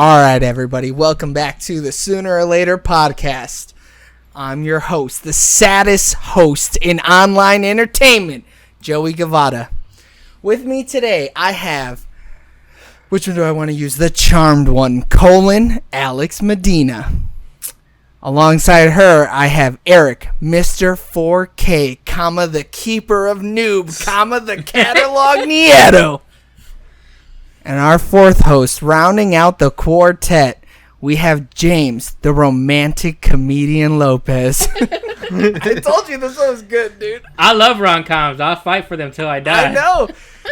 All right, everybody. Welcome back to the Sooner or Later podcast. I'm your host, the saddest host in online entertainment, Joey Gavada. With me today, I have, which one do I want to use? The charmed one, Alex Medina. Alongside her, I have Eric, Mr. 4K, the keeper of noob, the catalog Nieto. And our fourth host, rounding out the quartet, we have James, the romantic comedian Lopez. I told you this was good, dude. I love rom-coms. I'll fight for them till I die. I know.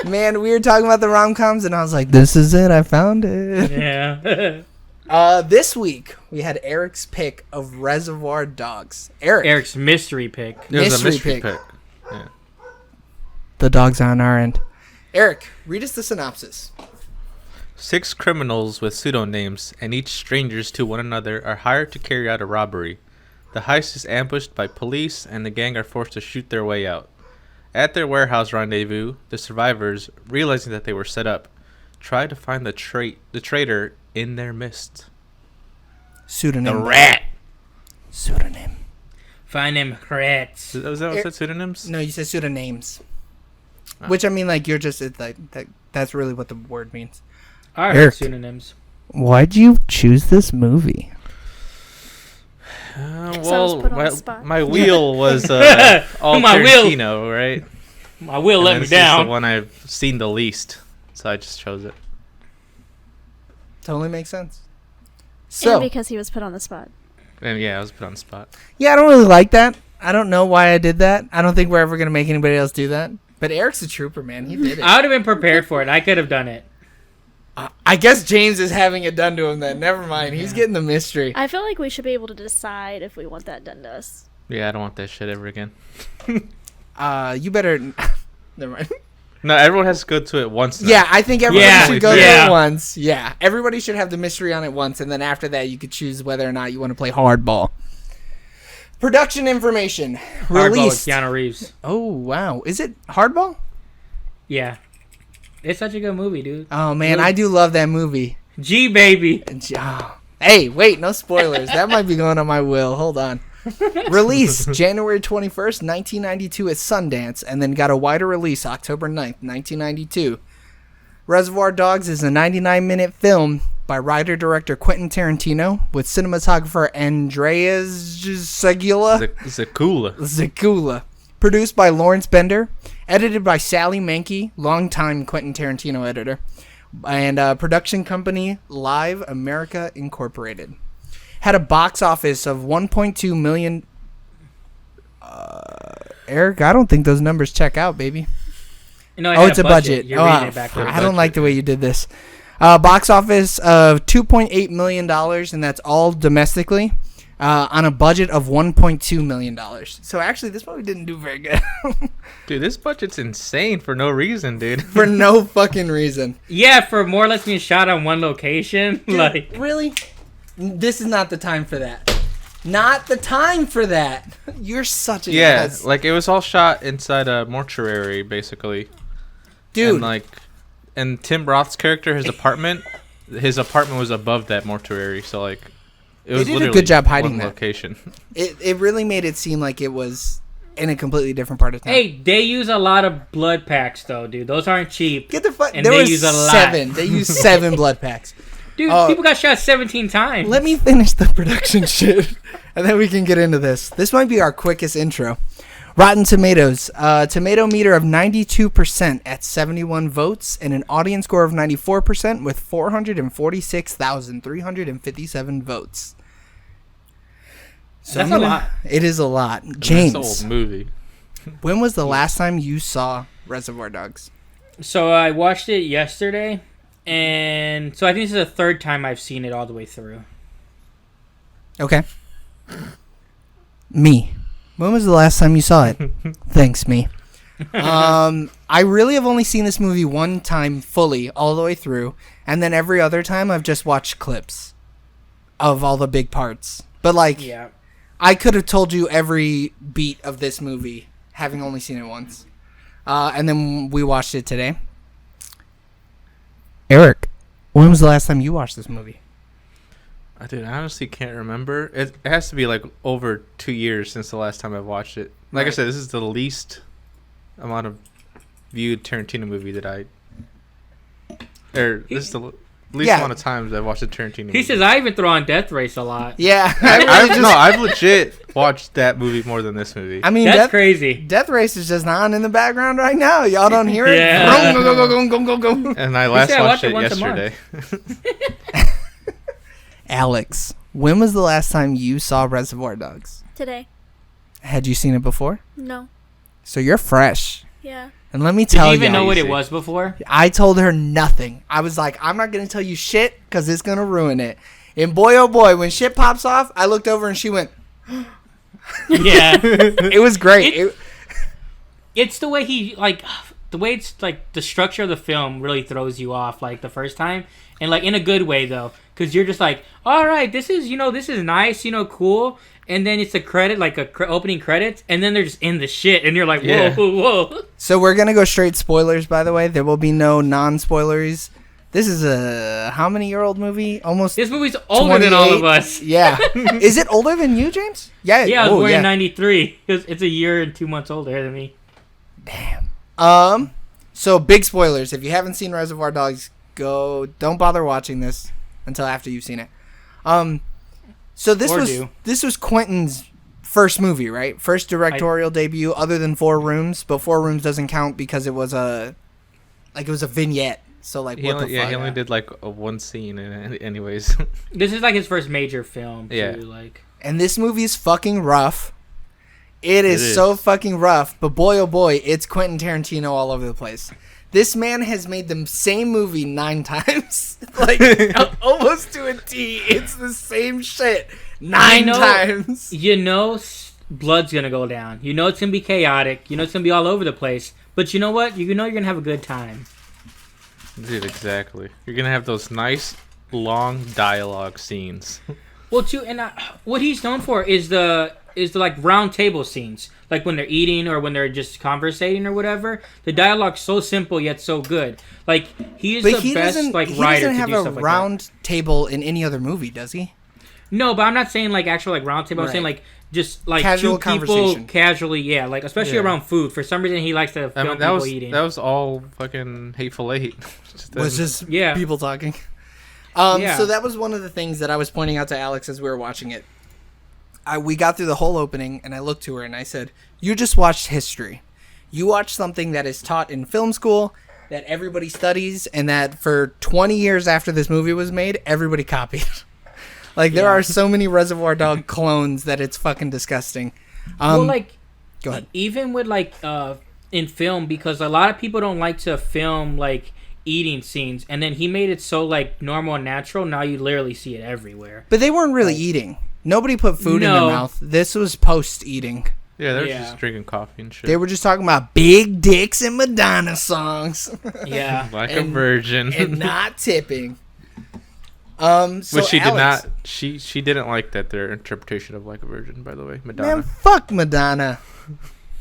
Man, we were talking about the rom-coms, and I was like, this is it. I found it. Yeah. This week, we had Eric's pick of Reservoir Dogs. Eric's mystery pick. It was a mystery pick. Yeah. The dogs are on our end. Eric, read us the synopsis. 6 criminals with pseudonames and each strangers to one another are hired to carry out a robbery. The heist is ambushed by police and the gang are forced to shoot their way out. At their warehouse rendezvous, the survivors, realizing that they were set up, try to find the traitor in their midst. Pseudonym. The rat. Pseudonym. Find them rats. Was that what said pseudonyms? No, you said pseudonyms. Oh. Which, I mean, like, you're just, it's like, that's really what the word means. All right, Eric, pseudonyms. Why'd you choose this movie? My wheel was all My Tarantino, right? My wheel let me down. This is the one I've seen the least, so I just chose it. Totally makes sense. So, and because he was put on the spot. And yeah, I was put on the spot. Yeah, I don't really like that. I don't know why I did that. I don't think we're ever going to make anybody else do that. But Eric's a trooper, man. He did it. I would have been prepared for it. I could have done it. I guess James is having it done to him then. Never mind. He's getting the mystery. I feel like we should be able to decide if we want that done to us. Yeah, I don't want that shit ever again. You better... Never mind. No, everyone has to go to it once now. Yeah, I think everybody should go to Yeah. it once. Yeah, everybody should have the mystery on it once, and then after that, you could choose whether or not you want to play hardball. Production information. Hardball with Released. Keanu Reeves. Oh, wow. Is it hardball? Yeah. It's such a good movie, dude. Oh, man, I do love that movie. G, baby. Oh. Hey, wait, no spoilers. That might be going on my will. Hold on. Release January 21st, 1992 at Sundance, and then got a wider release October 9th, 1992. Reservoir Dogs is a 99-minute film by writer-director Quentin Tarantino with cinematographer Andreas Zakula. Produced by Lawrence Bender. Edited by Sally Mankey, longtime Quentin Tarantino editor. And production company Live America Incorporated. Had a box office of 1.2 million. Eric, I don't think those numbers check out, baby. It's a budget. You're reading it backwards. I don't like the way you did this. Box office of $2.8 million, and that's all domestically, on a budget of $1.2 million. So actually, this movie didn't do very good. Dude, this budget's insane for no reason, dude. For no fucking reason. Yeah, for more or less being shot on one location. Dude, really? This is not the time for that. Not the time for that. You're such a ass. Like it was all shot inside a mortuary, basically. Dude. And Tim Roth's character, his apartment was above that mortuary, so like it was they did literally a good job hiding one that location. It really made it seem like it was in a completely different part of town. Hey, they use a lot of blood packs, though, dude. Those aren't cheap. Get the fuck. And There they was use a lot. 7. They used 7 blood packs. Dude, people got shot 17 times. Let me finish the production shit, and then we can get into this. This might be our quickest intro. Rotten Tomatoes, tomato meter of 92% at 71 votes, and an audience score of 94% with 446,357 votes. So That's a lot. It is a lot. James, That's an old movie. when was the last time you saw Reservoir Dogs? So I watched it yesterday, and so I think this is the third time I've seen it all the way through. Okay. Me. When was the last time you saw it? Thanks, me. I really have only seen this movie one time fully, all the way through, and then every other time I've just watched clips of all the big parts. But like, Yeah. I could have told you every beat of this movie, having only seen it once. And then we watched it today. Eric, when was the last time you watched this movie? Dude, I honestly can't remember. It has to be like over 2 years since the last time I watched it. Like I said, this is the least amount of viewed Tarantino movie that this is the least amount of times I've watched a Tarantino movie. He says I even throw on Death Race a lot. Yeah. I've legit watched that movie more than this movie. I mean, that's crazy. Death Race is just on in the background right now. Y'all don't hear it? Yeah. Go. And I last watched it once a yesterday. Alex, when was the last time you saw Reservoir Dogs? Today. Had you seen it before? No. So you're fresh. Yeah. And let me Did tell you you. even know what it was before? I told her nothing. I was like, I'm not going to tell you shit because it's going to ruin it. And boy, oh boy, when shit pops off, I looked over and she went, Yeah. it was great. It's the way it's like the structure of the film really throws you off like the first time, and like in a good way though, because you're just like, all right, this is nice, cool, and then it's a credit, like opening credits, and then they're just in the shit, and you're like, whoa. So we're going to go straight spoilers, by the way. There will be no non-spoileries. This is a how many year old movie? Almost. This movie's older than all of us. Yeah. Is it older than you, James? Yeah. Yeah, I was born in 93. It's a year and 2 months older than me. Damn. So big spoilers. If you haven't seen Reservoir Dogs, don't bother watching this until after you've seen it. So this was Quentin's first movie, right? First directorial debut other than Four Rooms, but Four Rooms doesn't count because it was a vignette. So like he only did like one scene anyways. This is like his first major film too, like. And this movie is fucking rough. It is so fucking rough, but boy oh boy, it's Quentin Tarantino all over the place. This man has made the same movie 9 times. Like almost to a T. It's the same shit 9 times. Blood's gonna go down. It's gonna be chaotic. It's gonna be all over the place. But you know what? You're gonna have a good time. Dude, exactly. You're gonna have those nice long dialogue scenes. Well, too, and what he's known for is the like round table scenes, like when they're eating or when they're just conversating or whatever. The dialogue's so simple yet so good. Like he best like writer to do stuff like that. He doesn't have a round table in any other movie, does he? No, but I'm not saying like actual like round table. I'm saying like just like casual two people casually, like especially around food. For some reason, he likes to film people eating. That was all fucking Hateful Eight. Was just people talking. So that was one of the things that I was pointing out to Alex as we were watching it. We got through the whole opening, and I looked to her and I said, "You just watched history. You watched something that is taught in film school, that everybody studies, and that for 20 years after this movie was made, everybody copied." Like, there are so many Reservoir Dog clones that it's fucking disgusting. Well, like, go ahead. Even with, like, in film, because a lot of people don't like to film, like, eating scenes, and then he made it so, like, normal and natural, now you literally see it everywhere. But they weren't really eating. Nobody put food in their mouth. This was post-eating. Yeah, they were just drinking coffee and shit. They were just talking about big dicks and Madonna songs. Yeah. Like a virgin. And not tipping. Which she did not. She didn't like that. Their interpretation of "Like a Virgin," by the way, Madonna. Man, fuck Madonna.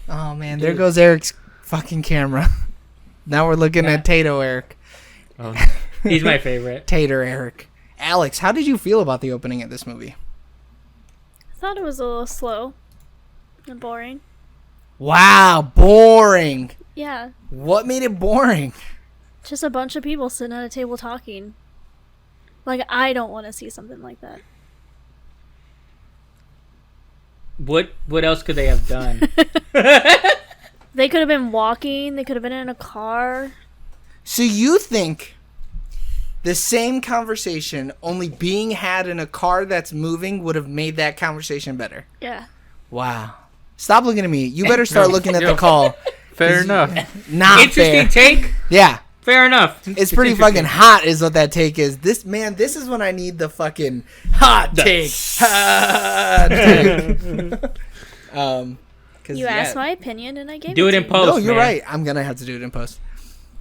Oh man, there goes Eric's fucking camera. Now we're looking at Tato Eric. Oh. He's my favorite. Tater Eric. Alex, how did you feel about the opening of this movie? I thought it was a little slow and boring. Wow, boring. Yeah. What made it boring? Just a bunch of people sitting at a table talking. Like, I don't want to see something like that. What else could they have done? They could have been walking. They could have been in a car. So you think the same conversation only being had in a car that's moving would have made that conversation better? Yeah. Wow. Stop looking at me. You better start looking at the call. Fair enough. Not Interesting fair. take. Yeah. Fair enough. It's pretty fucking hot is what that take is. This is when I need the fucking hot take. Hot take. You asked my opinion and I gave do it in to post. No, you're right. I'm going to have to do it in post.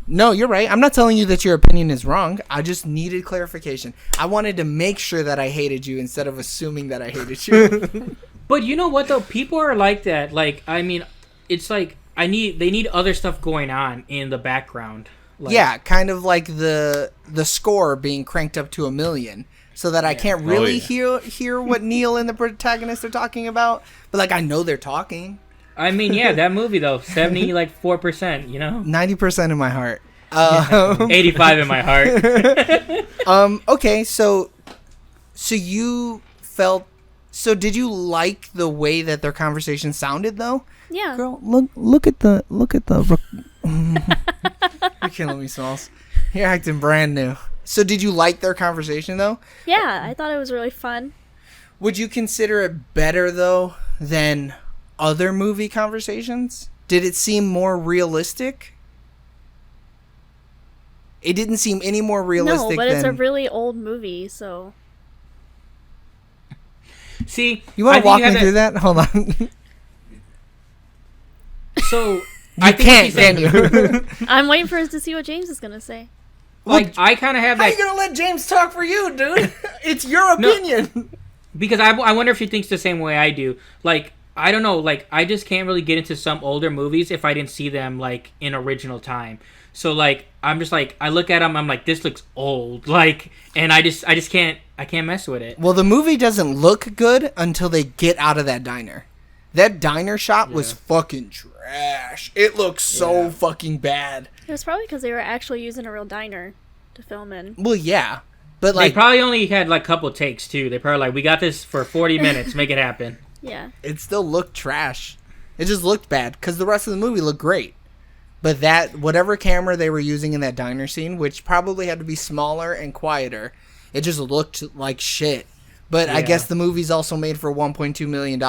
No, you're right. I'm not telling you that your opinion is wrong. I just needed clarification. I wanted to make sure that I hated you instead of assuming that I hated you. But you know what though? People are like that. Like, I mean, it's like they need other stuff going on in the background. Like, yeah, kind of like the score being cranked up to 1 million. so that I can't Oh, really yeah. hear what Neil and the protagonist are talking about. But like I know they're talking. I mean, yeah, that movie though, 74%, 90% in my heart. 85 in my heart. Okay, so you felt. So did you like the way that their conversation sounded though? Yeah. Girl, look at the. You're killing me, Smalls. You're acting brand new. So did you like their conversation though? Yeah, I thought it was really fun. Would you consider it better though than other movie conversations? Did it seem more realistic? It didn't seem any more realistic. No, but than... it's a really old movie, so. See, You want I to think walk you have me through that? Hold on. So You I think can't, what she's can saying- you? I'm waiting for us to see what James is gonna say. Like I kind of have How that you gonna let James talk for you, dude? It's your No. opinion. because I wonder if she thinks the same way I do. Like I don't know. Like I just can't really get into some older movies if I didn't see them like in original time. So like I'm just like I look at them, I'm like this looks old. Like and I just can't mess with it. Well, the movie doesn't look good until they get out of that diner. That diner shot was fucking trash. It looks so fucking bad. It was probably because they were actually using a real diner to film in. Well, yeah. But They like probably only had like a couple takes too. They probably like we got this for 40 minutes, make it happen. Yeah. it still looked trash. It just looked bad because the rest of the movie looked great. But that whatever camera they were using in that diner scene, which probably had to be smaller and quieter, it just looked like shit. But I Yeah. guess the movie's also made for $1.2 million.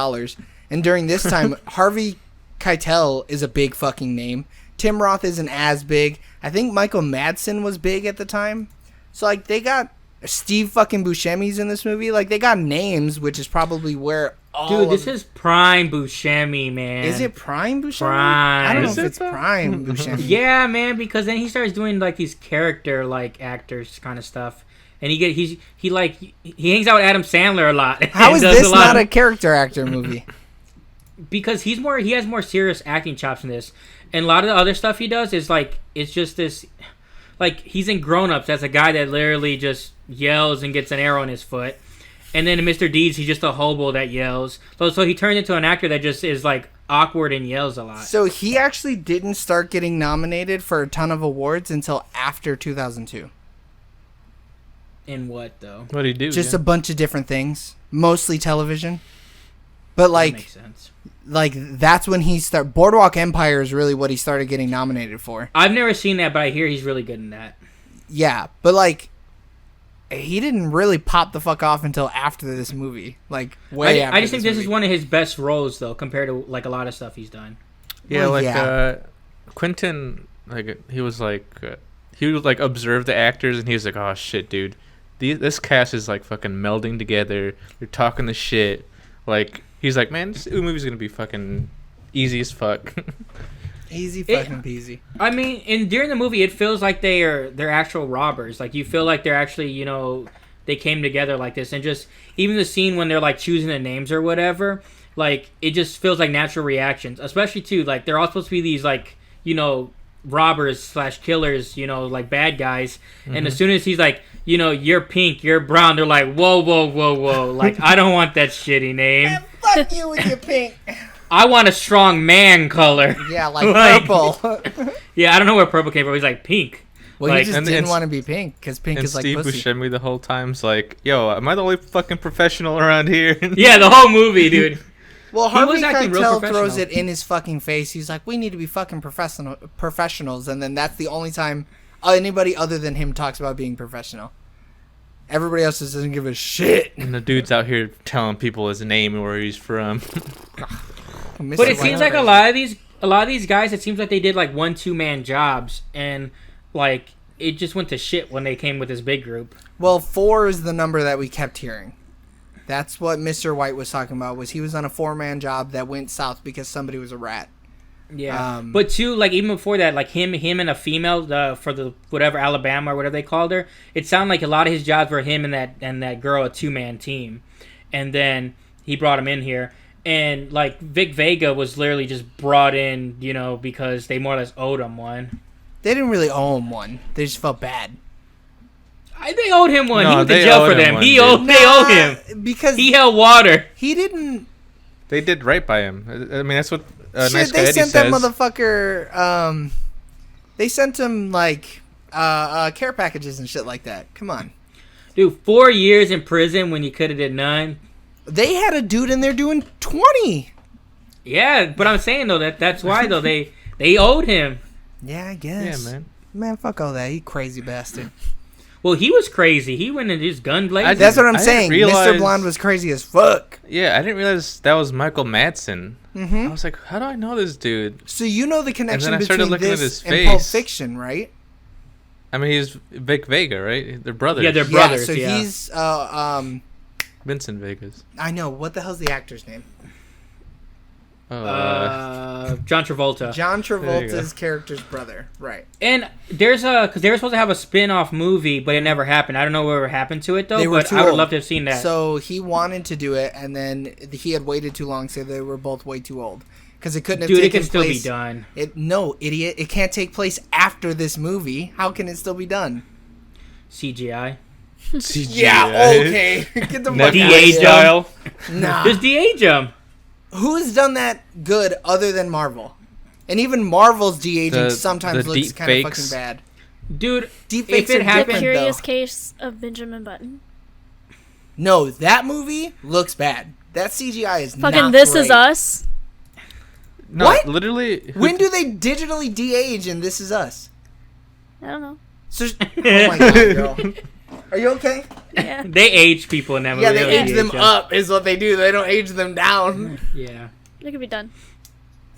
And during this time, Harvey Keitel is a big fucking name. Tim Roth isn't as big. I think Michael Madsen was big at the time. So, like, they got Steve fucking Buscemi's in this movie. Like, they got names, which is probably where all Dude, this of... is prime Buscemi, man. Is it Prime Buscemi? Prime. I don't know Is if it it's though? Prime Buscemi. Yeah, man, because then he starts doing like these character like actors kind of stuff. And he hangs out with Adam Sandler a lot. How and is does this lot not of- a character actor movie? because he has more serious acting chops in this. And a lot of the other stuff he does is like it's just this like he's in Grown Ups as a guy that literally just yells and gets an arrow in his foot. And then in Mr. Deeds he's just a hobo that yells. So he turned into an actor that just is like awkward and yells a lot. So he actually didn't start getting nominated for a ton of awards until after 2002. In what though? What do you do? Just yeah? a bunch of different things, mostly television. But That makes sense. like that's when he started. Boardwalk Empire is really what he started getting nominated for. I've never seen that, but I hear he's really good in that. Yeah, but like he didn't really pop the fuck off until after this movie. Like way after. I just think this is movie. one of his best roles though, compared to like a lot of stuff he's done. Yeah, Well, like yeah. Quentin, like he would like observe the actors and he was like, "Oh shit, dude, this cast is like fucking melding together. They're talking the shit." Like he's like, "Man, this movie's gonna be fucking easy as fuck." Easy fucking peasy. I mean, and during the movie, it feels like they're actual robbers. Like you feel like they're actually, they came together like this, and just even the scene when they're like choosing the names or whatever, like it just feels like natural reactions. Especially too, like they're all supposed to be these like robbers / killers, like bad guys. Mm-hmm. And as soon as he's like, you're pink, you're brown, they're like, whoa, whoa, whoa, whoa. Like I don't want that shitty name. Man, fuck you with your pink. I want a strong man color. Yeah, like Like- purple. Yeah, I don't know where purple came from. He's like pink. Well, Like- he just And- didn't and- want to be pink because pink And is like Steve pussy. Buscemi the whole time's like, "Yo, am I the only fucking professional around here?" Yeah, the whole movie, dude. Well, He Harvey was acting real Keitel professional. throws it in his fucking face. He's like, "We need to be fucking professionals," and then that's the only time anybody other than him talks about being professional. Everybody else just doesn't give a shit. And the dude's out here telling people his name and where he's from. But it seems like a lot of these guys, it seems like they did like 1-2 man jobs, and like it just went to shit when they came with this big group. Well, 4 is the number that we kept hearing. That's what Mr. White was talking about. Was he was on a 4-man job that went south because somebody was a rat. Yeah, but too, like even before that, like him and a female for the whatever Alabama or whatever they called her. It sounded like a lot of his jobs were him and that girl, a 2-man team, and then he brought him in here, and like Vic Vega was literally just brought in, because they more or less owed him one. They didn't really owe him one. They just felt bad. They owed him one. No, He went to they jail owed for him them. one, They dude. owed him. because He held water. he didn't. They did right by him. I mean, that's what Shit, nice guy they Eddie sent says. that motherfucker. They sent him like care packages and shit like that. Come on. Dude, 4 years in prison when you could have did none. They had a dude in there doing 20. Yeah, but I'm saying though that's why though they owed him. Yeah, I guess. Yeah, man. Man, fuck all that. He crazy bastard. Well, he was crazy. He went and just gun blazing. That's what I'm I didn't saying. Mr. realize- Blonde was crazy as fuck. Yeah, I didn't realize that was Michael Madsen. Mm-hmm. I was like, how do I know this dude? So you know the connection I started between looking at this his and Pulp face. Fiction, right? I mean, he's Vic Vega, right? They're brothers. Yeah, they're brothers. So yeah. he's Vincent Vegas. I know what the hell's the actor's name? John Travolta. John There you Travolta's go. character's brother, right? And because they were supposed to have a spin-off movie, but it never happened. I don't know whatever happened to it though. They were But too I would old. love to have seen that. So he wanted to do it, and then he had waited too long, so they were both way too old because it couldn't have Dude, it taken can still place. be done. No, idiot! It can't take place after this movie. How can it still be done? CGI. CGI. Yeah, okay. Get the fuck out of De-age here. style. Nah. Just de-age him. Who's done that good other than Marvel? And even Marvel's de-aging The sometimes looks deep kind of fakes. fucking bad. Dude, Deep if fakes it are happened- The different, Curious though. Case of Benjamin Button. No, that movie looks bad. That CGI is Fucking not This great. Is Us. No, What? literally. When do they digitally de-age in This Is Us? I don't know. So, oh my god, girl. Are you okay? Yeah. they age people in that movie. Yeah, they don't age de-age them 'em. up is what they do. They don't age them down. Yeah. It could be done.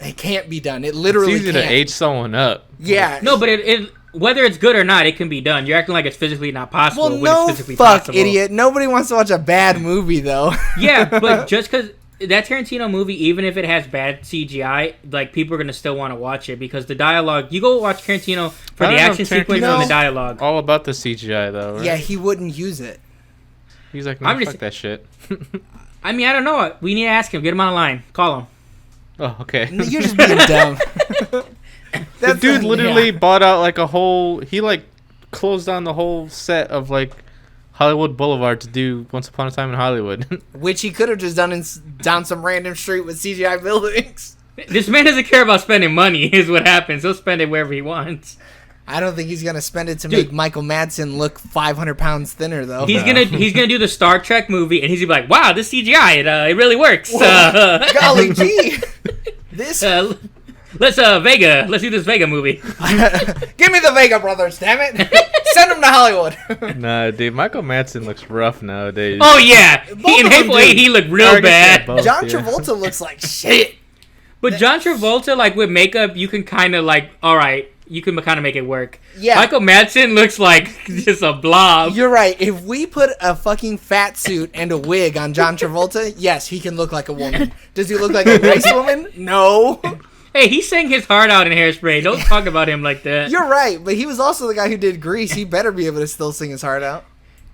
It can't be done. It It's literally easy can't. to age someone up. Yeah. No, but it whether it's good or not, it can be done. You're acting like it's physically not possible Well, when no, it's physically fuck, possible. idiot. Nobody wants to watch a bad movie, though. Yeah, but just because that Tarantino movie, even if it has bad CGI, like people are gonna still want to watch it because the dialogue. You go watch Tarantino for I the don't know action if sequence Tarantino- and the dialogue. All about the CGI though. Right? Yeah, he wouldn't use it. He's like, no, I'm fuck just- that shit. I mean, I don't know. We need to ask him. Get him on the line. Call him. Oh, okay. You're just being dumb. The dude literally yeah. bought out like a whole. He like closed down the whole set of like Hollywood Boulevard to do Once Upon a Time in Hollywood. Which he could have just done down some random street with CGI buildings. This man doesn't care about spending money. Is what happens. He'll spend it wherever he wants. I don't think he's gonna spend it to Dude. make Michael Madsen look 500 pounds thinner, though. He's gonna do the Star Trek movie, and he's gonna be like, "Wow, this CGI, it really works." Golly gee, this. Let's Vega. Let's do this Vega movie. Give me the Vega brothers, damn it! Send them to Hollywood. Nah, dude, Michael Madsen looks rough nowadays. Oh yeah, Both he in of them Hateful do. Eight, he looked I real guess bad. they're both, John yeah. Travolta looks like shit. But John Travolta, like with makeup, you can kind of like, all right, you can kind of make it work. Yeah. Michael Madsen looks like just a blob. You're right. If we put a fucking fat suit and a wig on John Travolta, yes, he can look like a woman. Does he look like a nice woman? No. Hey, he sang his heart out in Hairspray. Don't talk about him like that. You're right, but he was also the guy who did Grease. He better be able to still sing his heart out.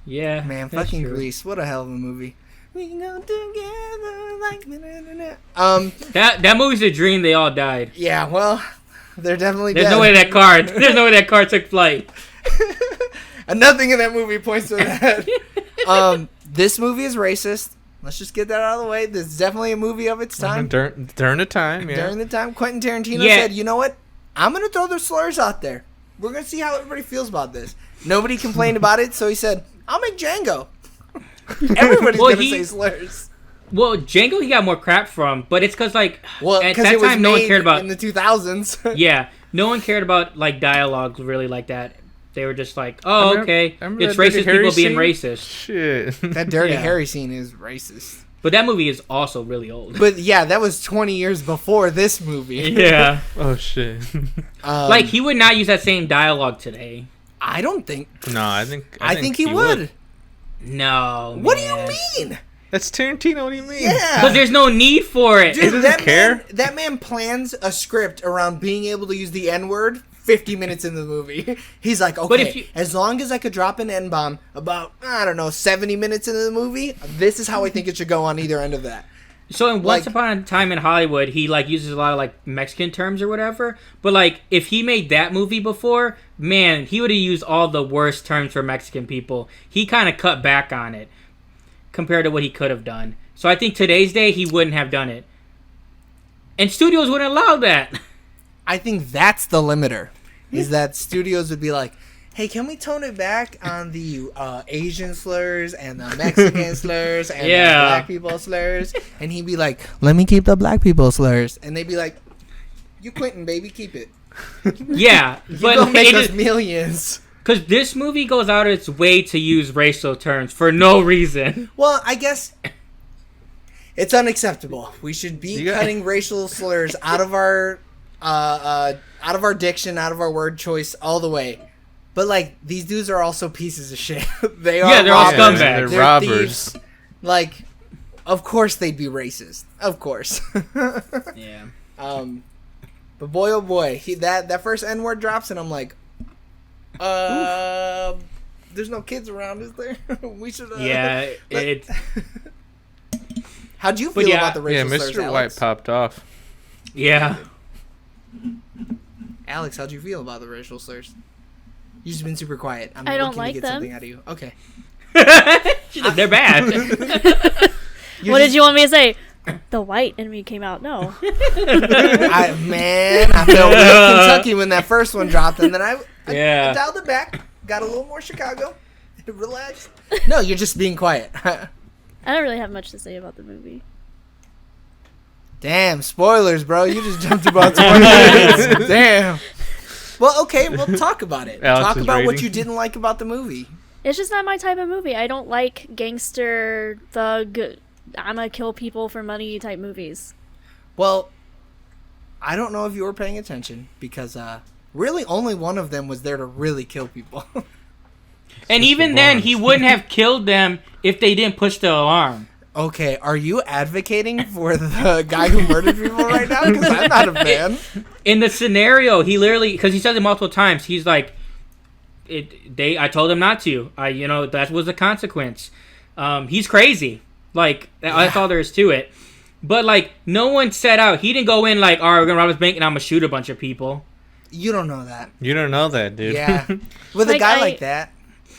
Yeah, Man, that's fucking true. Grease. What a hell of a movie. We go together like That movie's a dream. They all died. yeah, well, they're definitely There's dead. no way that car. There's no way that car took flight. And nothing in that movie points to that. This movie is racist. Let's just get that out of the way. This is definitely a movie of its time. During the time, yeah. During the time, Quentin Tarantino Yeah. said, "You know what? I'm gonna throw the slurs out there. We're gonna see how everybody feels about this." Nobody complained about it, so he said, "I'll make Django." Everybody's Well, gonna he- say slurs. Well, Django he got more crap from, but it's because like Well, at because that it was time no one made cared about. in the 2000s. Yeah, no one cared about like dialogue really like that. They were just like, oh, okay, remember it's that Dirty racist Harry people being scene? racist. Shit. That Dirty Yeah. Harry scene is racist. But that movie is also really old. But yeah, that was 20 years before this movie. Yeah, Oh shit. like he would not use that same dialogue today. I don't think. No, I think he would. No. What man. do you mean? That's Tarantino. What do you mean? Yeah. Because there's no need for it. Dude, doesn't that care. Man, that man plans a script around being able to use the N-word 50 minutes in the movie. He's like, okay, But if you- as long as I could drop an N-bomb about, I don't know, 70 minutes into the movie, this is how I think it should go on either end of that. So in Once Upon a Time in Hollywood, he like uses a lot of like Mexican terms or whatever. But like if he made that movie before, man, he would have used all the worst terms for Mexican people. He kind of cut back on it compared to what he could have done. So I think today's day he wouldn't have done it. And studios wouldn't allow that. I think that's the limiter. Is that studios would be like, hey, can we tone it back on the Asian slurs and the Mexican slurs and the black people slurs? And he'd be like, let me keep the black people slurs. And they'd be like, you Quentin, baby, keep it. Yeah. But don't make us millions. Because this movie goes out of its way to use racial terms for no reason. Well, I guess it's unacceptable. We should be cutting racial slurs out of our diction, out of our word choice all the way. But, like, these dudes are also pieces of shit. They are they're all scumbags. They're robbers. Thieves. Like, of course they'd be racist. Of course. Yeah. But boy, oh boy, that first N-word drops, and I'm like, there's no kids around, is there? We should. Yeah, it. How'd you feel about the racial slurs, Mr. Alex? White popped off. Yeah. Alex, how'd you feel about the racial slurs? You've just been super quiet. I'm I don't looking like to get them. something out of you. Okay. They're bad. What did you want me to say? The white in me came out. No. I felt real Kentucky when that first one dropped, and then I dialed it back, got a little more Chicago, relaxed. No, you're just being quiet. I don't really have much to say about the movie. Damn, spoilers, bro. You just jumped about 20 minutes. Damn. Well, okay, we'll talk about it. Talk about what you didn't like about the movie. It's just not my type of movie. I don't like gangster, thug, I'm gonna kill people for money type movies. Well, I don't know if you were paying attention because really only one of them was there to really kill people. And even then, he wouldn't have killed them if they didn't push the alarm. Okay, are you advocating for the guy who murdered people right now? Because I'm not a fan. In the scenario, he literally, because he says it multiple times, he's like, I told him not to. That was the consequence. He's crazy. Like, that's all there is to it. But, like, no one set out. He didn't go in like, all right, we're going to rob this bank and I'm going to shoot a bunch of people. You don't know that. You don't know that, dude. Yeah. With a guy like that.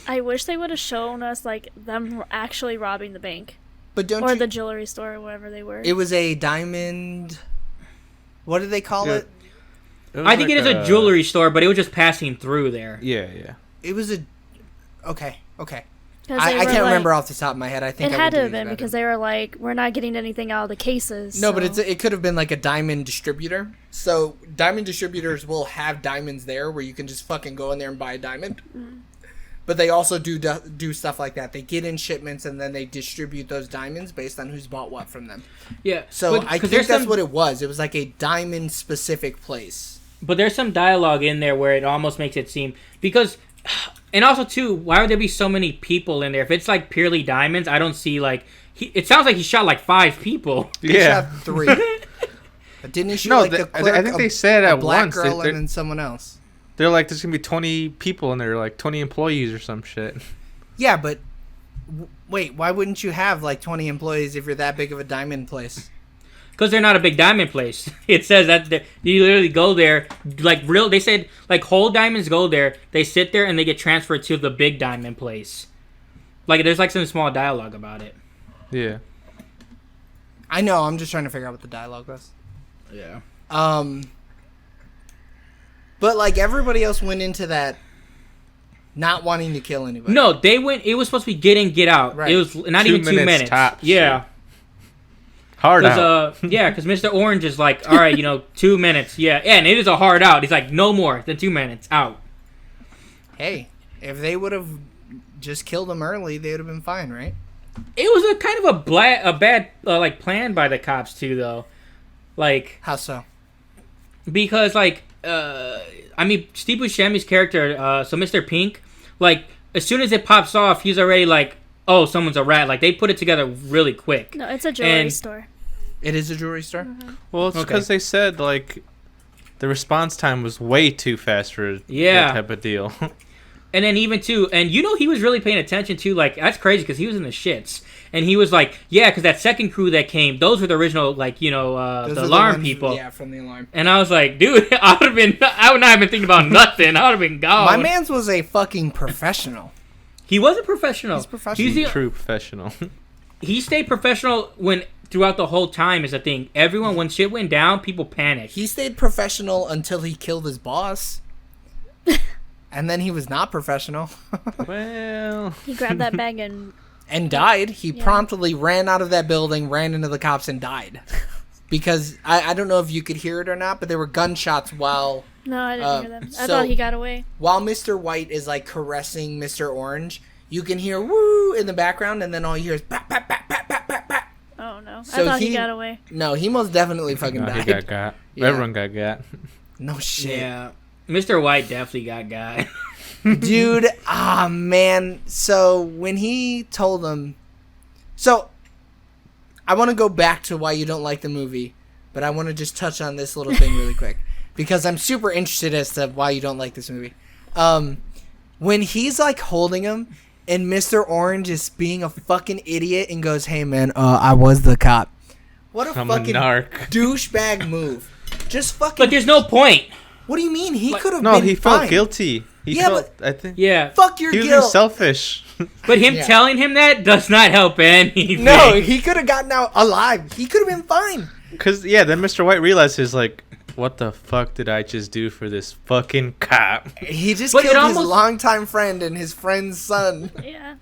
I wish they would have shown us, like, them actually robbing the bank. But the jewelry store or wherever they were. It was a diamond... What did they call it? I think it is a jewelry store, but it was just passing through there. Yeah. It was a... Okay. I can't remember off the top of my head. I think it had to have been because they were like, we're not getting anything out of the cases. No, but it could have been like a diamond distributor. So diamond distributors will have diamonds there where you can just fucking go in there and buy a diamond. Mm. But they also do stuff like that. They get in shipments and then they distribute those diamonds based on who's bought what from them. Yeah. So I think that's what it was. It was like a diamond specific place. But there's some dialogue in there where it almost makes it seem because. And also, too, why would there be so many people in there? If it's, like, purely diamonds, I don't see, like... it sounds like he shot, like, 5 people. He shot 3. Didn't he shoot, the clerk, I think they said at black once. Girl and then someone else. They're like, there's going to be 20 people in there, like 20 employees or some shit. Yeah, but... Wait, why wouldn't you have, like, 20 employees if you're that big of a diamond place? Because they're not a big diamond place. It says that you literally go there, like real. They said like whole diamonds go there. They sit there and they get transferred to the big diamond place. Like there's like some small dialogue about it. Yeah. I know. I'm just trying to figure out what the dialogue was. Yeah. But like everybody else went into that not wanting to kill anybody. No, they went. It was supposed to be get in, get out. Right. It was not 2 even 2 minutes. Tops, yeah. Hard out. Because Mr. Orange is like, all right, 2 minutes. Yeah, and it is a hard out. He's like, no more than 2 minutes out. Hey, if they would have just killed him early, they would have been fine, right? It was a kind of a bad like plan by the cops too, though. Like how so? Because like Steve Buscemi's character, so Mr. Pink, like as soon as it pops off, he's already like, oh, someone's a rat. Like, they put it together really quick. No, it's a jewelry store. It is a jewelry store? Mm-hmm. Well, it's because they said, like, the response time was way too fast for that type of deal. And then even too, and he was really paying attention to, like, that's crazy because he was in the shits. And he was like, yeah, because that second crew that came, those were the original, like, the alarm people. Yeah, from the alarm. And I was like, dude, I would not have been thinking about nothing. I would have been gone. My man's was a fucking professional. He was a professional. He's professional. He's a true professional. He stayed professional throughout the whole time is the thing. Everyone, when shit went down, people panicked. He stayed professional until he killed his boss. And then he was not professional. Well, He grabbed that bag and died. He promptly ran out of that building, ran into the cops, and died. Because I don't know if you could hear it or not, but there were gunshots while... No, I didn't hear them. I so thought he got away. While Mr. White is, like, caressing Mr. Orange, you can hear woo in the background, and then all you hear is bap, bap, bap, bap, bap, bap, bap. Oh, no. So I thought he got away. No, he most definitely fucking no, died. he got. Yeah. Everyone got. No shit. Yeah. Mr. White definitely got. Dude, man. So when he told him... So, I want to go back to why you don't like the movie, but I want to just touch on this little thing really quick. Because I'm super interested as to why you don't like this movie. When he's, like, holding him, and Mr. Orange is being a fucking idiot and goes, hey, man, I was the cop. What a I'm fucking a narc. douchebag move. Just fucking... But there's no point. What do you mean? He could have No, been he fine. felt guilty. He felt, I think. Yeah. Fuck your He was guilt. being selfish. But him Yeah. telling him that does not help anything. No, he could have gotten out alive. He could have been fine. Because, then Mr. White realizes, like, what the fuck did I just do for this fucking cop? He just But it killed his almost- longtime friend and his friend's son. Yeah.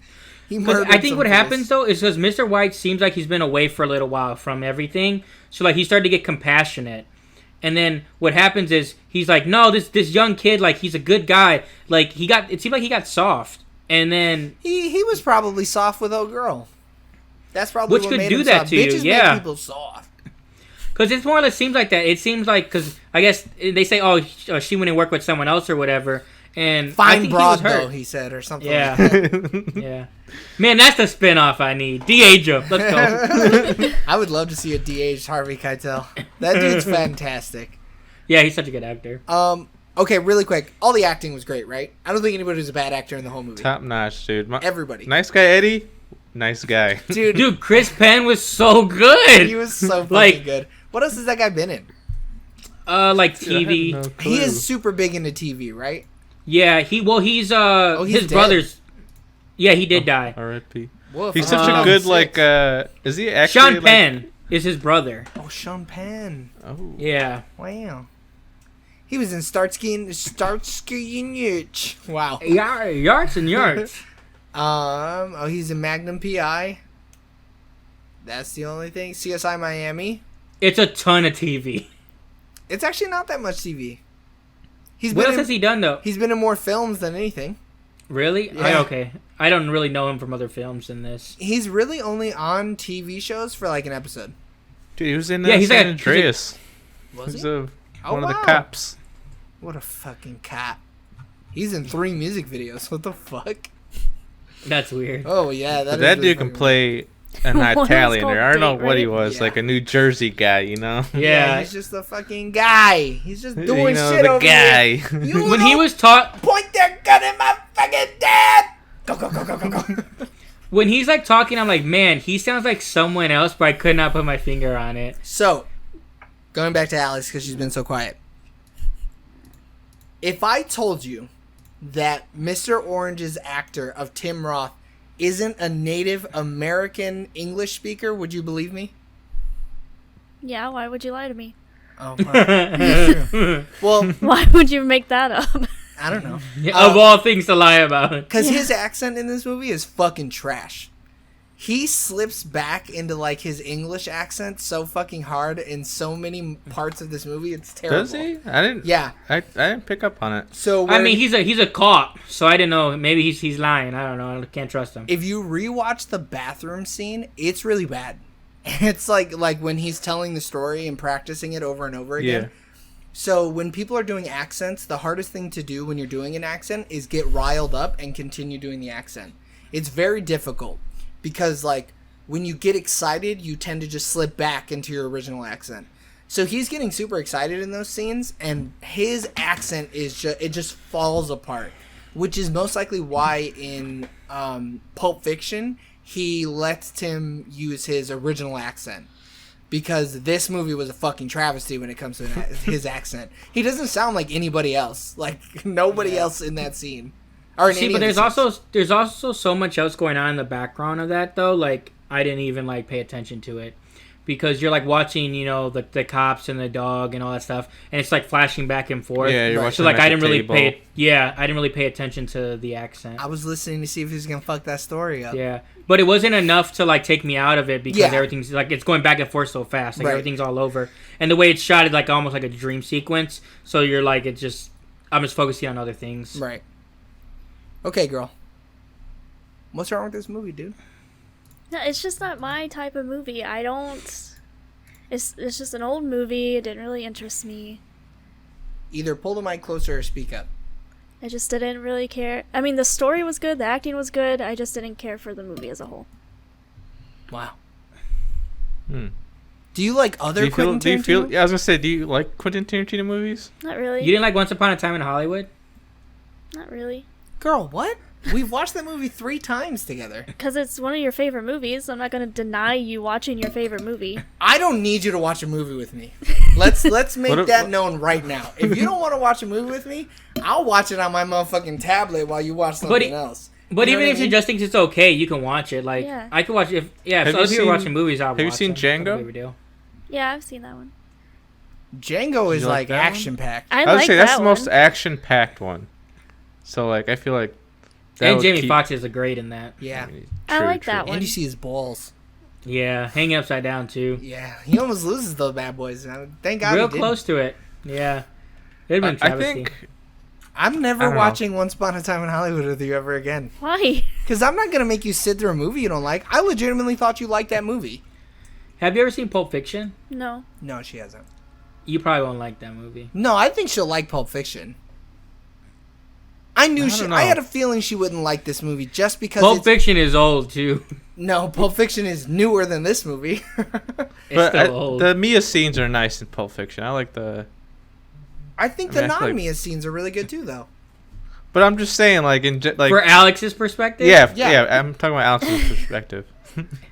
He Because murdered I think some what kids. happens, though, is because Mr. White seems like he's been away for a little while from everything. So, like, he started to get compassionate. And then what happens is he's like, no, this young kid, like, he's a good guy. Like, it seemed like he got soft. And then... He was probably soft with old girl. That's probably Which what could made do him that soft. to you, Bitches yeah. make people soft. Because it more or less seems like that. It seems like, because I guess they say, oh, she went and worked with someone else or whatever. And I Fine think broad, he was hurt. though, he said, or something Yeah. like that. Yeah. Man, that's the spinoff I need. De-age him. Let's go. I would love to see a de-aged Harvey Keitel. That dude's fantastic. Yeah, he's such a good actor. Okay, really quick. All the acting was great, right? I don't think anybody was a bad actor in the whole movie. Top notch, dude. Everybody. Nice guy, Eddie. Nice guy. Dude, Chris Penn was so good. He was so fucking Like- good. What else has that guy been in? Like Dude, I have TV. no clue. He is super big into TV, right? Yeah, he's he's his dead? brot's. Yeah, he did die. R.I.P. Woof. He's such a good, like, is he actually, Sean like... Penn is his brother. Oh, Sean Penn. Oh. Yeah. Wow. He was in Starsky and Hutch. Wow. Yards and yards. He's in Magnum PI. That's the only thing. CSI Miami. It's a ton of TV. It's actually not that much TV. What else has he done, though? He's been in more films than anything. Really? Yeah. Okay. I don't really know him from other films than this. He's really only on TV shows for like an episode. Dude, he was in Yeah, he's San like- Andreas. Was He's he? one of the wow. cops. What a fucking cat. He's in 3 music videos. What the fuck? That's weird. Oh yeah, But is that really dude can fucking play an One was Italian, called or I don't know Date what he Rape. was, Yeah. like a New Jersey guy, you know? weird. Yeah. He's just a fucking guy. He's just doing you know, shit the over guy. here. You When he don't was taught, point their gun at my fucking dad. Go go go go go go. when he's like talking, I'm like, man, he sounds like someone else, but I could not put my finger on it. So, going back to Alex because she's been so quiet. If I told you that Mr. Orange's actor of Tim Roth isn't a Native American English speaker, would you believe me? Yeah, why would you lie to me? Oh, wow. That's true. Well, Why would you make that up? I don't know. Of all things to lie about. Because his accent in this movie is fucking trash. He slips back into like his English accent so fucking hard in so many parts of this movie. It's terrible. Does he? I didn't. Yeah. I didn't pick up on it. So I mean, he's a cop, so I didn't know. Maybe he's lying. I don't know. I can't trust him. if you rewatch the bathroom scene, it's really bad. It's like when he's telling the story and practicing it over and over again. Yeah. So when people are doing accents, the hardest thing to do when you're doing an accent is get riled up and continue doing the accent. It's very difficult because like when you get excited, you tend to just slip back into your original accent. So he's getting super excited in those scenes and his accent is just falls apart. which is most likely why in Pulp Fiction he lets him use his original accent. Because this movie was a fucking travesty when it comes to his accent. He doesn't sound like anybody else. Like, nobody else in that scene. Or in See, but there's also so much else going on in the background of that, though. Like, I didn't even, like, pay attention to it. Because you're, like, watching, you know, the cops and the dog and all that stuff. And it's, like, flashing back and forth. Yeah, you're watching so, like, them at I didn't the really table. I didn't really pay attention to the accent. I was listening to see if he was going to fuck that story up. Yeah. But it wasn't enough to, like, take me out of it because Yeah. everything's, like, it's going back and forth so fast. Like, Right. everything's all over. And the way it's shot is, like, almost like a dream sequence. So you're, like, I'm just focusing on other things. Right. Okay, girl. What's wrong with this movie, dude? No, it's just not my type of movie. I don't. It's just an old movie. It didn't really interest me. Either pull the mic closer or speak up. I just didn't really care. I mean, the story was good, the acting was good. I just didn't care for the movie as a whole. Wow. Hmm. Do you like other Quentin Tarantino? Yeah, I was gonna say, do you like Quentin Tarantino movies? Not really. You didn't like Once Upon a Time in Hollywood? Not really. Girl, what? We've watched that movie 3 times together. Because it's one of your favorite movies. I'm not going to deny you watching your favorite movie. I don't need you to watch a movie with me. Let's make What- that known right now. If you don't want to watch a movie with me, I'll watch it on my motherfucking tablet while you watch something else. But You know even what if I you mean? just think it's okay, you can watch it. Like, Yeah. I could watch it. If Have other you people are seen- watching movies, I'll watch have you seen them. It's no Django? big deal. Yeah, I've seen that one. Django is You like like that one? action packed. I I would like say that that's the one. most action-packed one. So, like, I feel like. that And would Jamie keep- Foxx is a great in that. Yeah. I True, like true. that one. And you see his balls. Yeah, hanging upside down too. Yeah. He almost loses those bad boys. Thank God Real he didn't. close to it. Yeah. It'd been I travesty. think. I'm I never don't know. watching Once Upon a Time in Hollywood with you ever again. Why? Because I'm not going to make you sit through a movie you don't like. I legitimately thought you liked that movie. Have you ever seen Pulp Fiction? No. No, she hasn't. You probably won't like that movie. No, I think she'll like Pulp Fiction. I knew don't know. I had a feeling she wouldn't like this movie just because Pulp it's... Fiction is old too. No, Pulp Fiction is newer than this movie. It's But still old. the Mia scenes are nice in Pulp Fiction. I like the. I think I mean, the I feel like- non-Mia scenes are really good too, though. But I'm just saying, like like. For Alex's perspective. yeah, Yeah. yeah, I'm talking about Alex's perspective.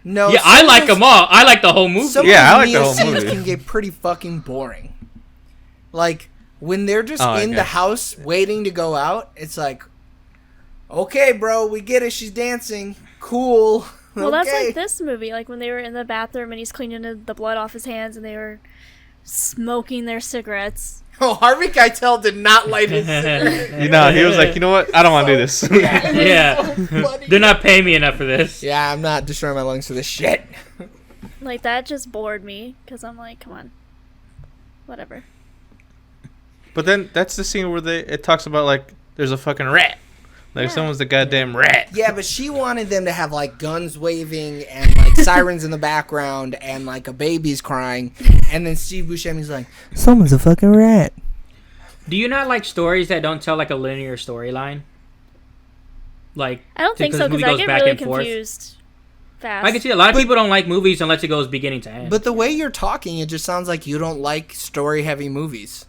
No, Yeah, some I of like those- them all. I like the whole movie. Some Yeah, I of like the Mia whole scenes movie. can get pretty fucking boring. Like when they're just Oh, in okay. the house waiting to go out, it's like, okay, bro, we get it. She's dancing. Cool. Well, that's Okay. like this movie. Like when they were in the bathroom and he's cleaning the blood off his hands and they were smoking their cigarettes. Oh, Harvey Keitel did not light his cigarette. You know, he was like, you know what? I don't want to do this. Yeah. funny. They're not paying me enough for this. Yeah, I'm not destroying my lungs for this shit. Like that just bored me because I'm like, come on, whatever. But then that's the scene where it talks about like there's a fucking rat. Like Yeah. someone's the goddamn rat. Yeah, but she wanted them to have like guns waving and like sirens in the background and like a baby's crying. And then Steve Buscemi's like, someone's a fucking rat. Do you not like stories that don't tell like a linear storyline? Like I don't think so the because movie I goes get back really and forth. confused fast. I can see a lot of people don't like movies unless it goes beginning to end. But the way you're talking, it just sounds like you don't like story-heavy movies.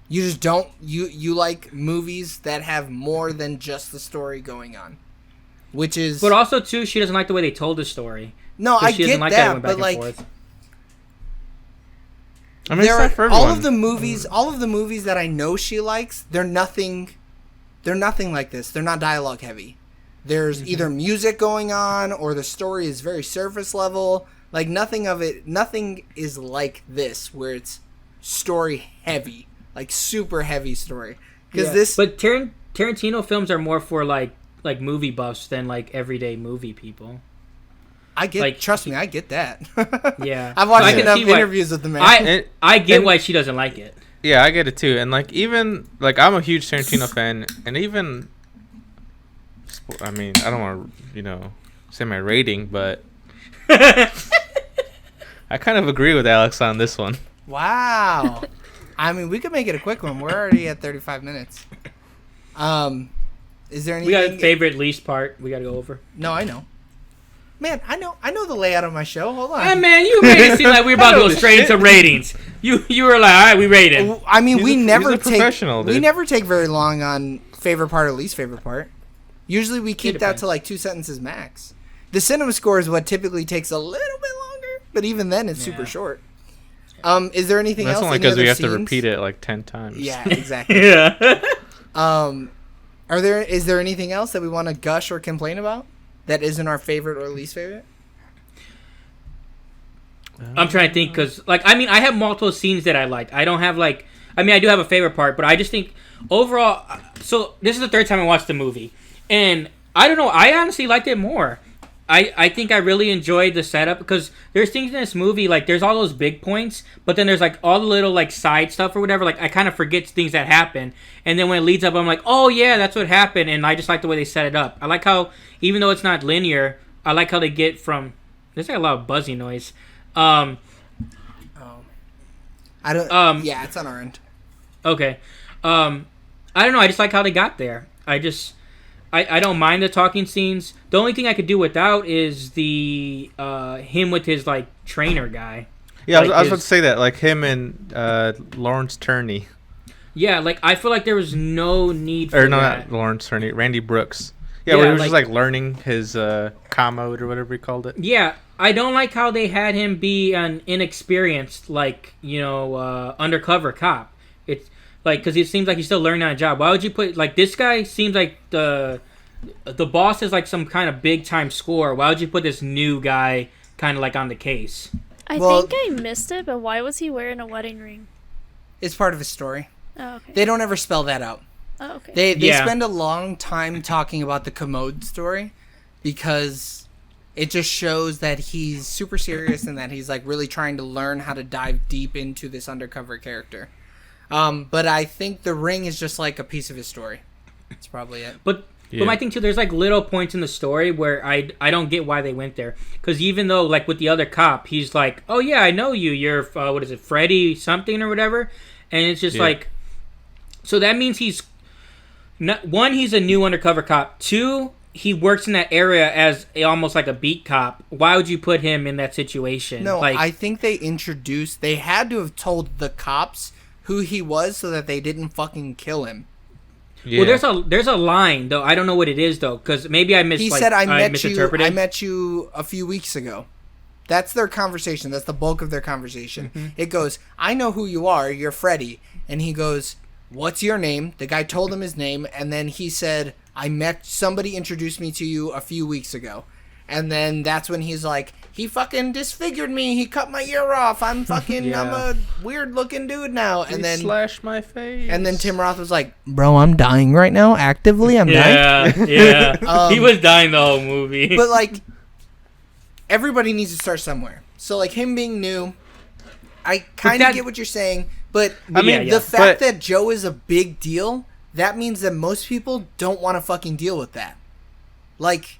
You just don't. You like movies that have more than just the story going on, which is. But also too, she doesn't like the way they told the story. No, 'Cause I she get doesn't like that, it went back but and like forth. I mean, it's there not are for all everyone. of the movies. All of the movies that I know she likes, they're nothing. They're nothing like this. They're not dialogue heavy. There's either music going on or the story is very surface level. Like nothing of it. Nothing is like this where it's story heavy, like super heavy story. Because Yeah. this. But Tarantino films are more for like movie buffs than like everyday movie people. I get. like- Trust me, I get that. Yeah. I've watched So I can enough see why- interviews with the man. I get and- why she doesn't like it. Yeah, I get it too. And like even like I'm a huge Tarantino fan, and even I mean I don't want to say my rating, but I kind of agree with Alex on this one. Wow. I mean, we could make it a quick one. We're already at 35 minutes. Is there We got anything? a favorite least part we got to go over. No, I know. Man, I know the layout of my show. Hold on. Ah, man, you made it seem like we were about to go straight into ratings. You were like, all right, we rated. I mean, we He's a never take professional, we dude. never take very long on favorite part or least favorite part. Usually we keep that depends. to like 2 sentences max. The cinema score is what typically takes a little bit longer, but even then it's super short. Is there anything That's else? only Any because we other have to scenes? repeat it like 10 times. Yeah, exactly. Yeah. Is there anything else that we want to gush or complain about that isn't our favorite or least favorite? I'm trying to think because, like, I mean, I have multiple scenes that I like. I don't have, like, I mean, I do have a favorite part, but I just think overall, so this is the third time I watched the movie, and I don't know, I honestly liked it more. I think I really enjoyed the setup because there's things in this movie, like, there's all those big points, but then there's, like, all the little, like, side stuff or whatever. Like, I kind of forget things that happen, and then when it leads up, I'm like, oh, yeah, that's what happened, and I just like the way they set it up. I like how, even though it's not linear, I like how they get from, there's, like, a lot of buzzy noise. I don't. Yeah, it's on our end. Okay. I don't know. I just like how they got there. I don't mind the talking scenes. The only thing I could do without is the him with his like trainer guy. Yeah, Like I was about his- to say that, like him and Lawrence Turney. Yeah, like I feel like there was no need for Or no, that. not Lawrence Turney, Randy Brooks. Yeah, Yeah, where he was like- just like learning his comm mode or whatever he called it. Yeah, I don't like how they had him be an inexperienced, like, undercover cop. It's like, because it seems like he's still learning on a job. Why would you put, like, this guy seems like the boss is like some kind of big time score. Why would you put this new guy kind of like on the case? I Well- think I missed it, but why was he wearing a wedding ring? It's part of his story. Oh, okay. They don't ever spell that out. Oh, okay. They Yeah. spend a long time talking about the commode story because it just shows that he's super serious and that he's like really trying to learn how to dive deep into this undercover character. But I think the ring is just like a piece of his story. That's probably it. But Yeah. my thing too, there's like little points in the story where I don't get why they went there. Because even though like with the other cop, he's like, oh yeah, I know you. You're what is it, Freddy something or whatever, and it's just Yeah. like, so that means he's not, one, he's a new undercover cop. Two, he works in that area as almost like a beat cop. Why would you put him in that situation? No, like, I think they had to have told the cops who he was so that they didn't fucking kill him. Yeah. well, there's a line though. I don't know what it is though, because maybe I He said, I misinterpreted. met you a few weeks ago. That's their conversation. That's the bulk of their conversation. Mm-hmm. It goes, I know who you are. You're Freddy. And he goes, what's your name? The guy told him his name. And then he said, somebody introduced me to you a few weeks ago. And then that's when he's like, he fucking disfigured me. He cut my ear off. I'm fucking, Yeah. I'm a weird looking dude now. He And then slashed my face. And then Tim Roth was like, bro, I'm dying right now. Actively, I'm dying. Yeah. He was dying the whole movie. But, like, everybody needs to start somewhere. So, like, him being new, I kind of that- get what you're saying. But, I mean, the yeah. fact But- that Joe is a big deal, that means that most people don't want to fucking deal with that. Like,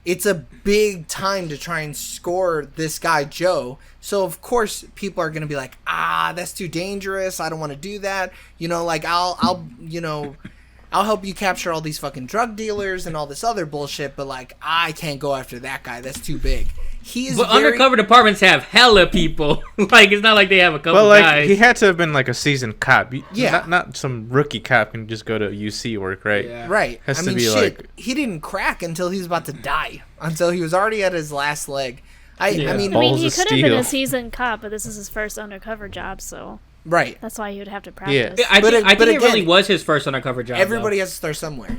it's a big time to try and score this guy, Joe. So, of course, people are going to be like, that's too dangerous. I don't want to do that. You know, like, I'll help you capture all these fucking drug dealers and all this other bullshit, but, like, I can't go after that guy. That's too big. He is But very... undercover departments have hella people. Like, it's not like they have a couple But like guys. he had to have been like a seasoned cop. Yeah. Not some rookie cop can just go to UC work, right? Yeah. Right. Has I to mean, be shit, like- he didn't crack until he was about to die. Until he was already at his last leg. I Yeah. mean, Balls he of could have been steel. a seasoned cop, but this is his first undercover job, so right. that's why he would have to Yeah. practice. I But think, but it really again, was his first undercover job. Everybody though. has to start somewhere.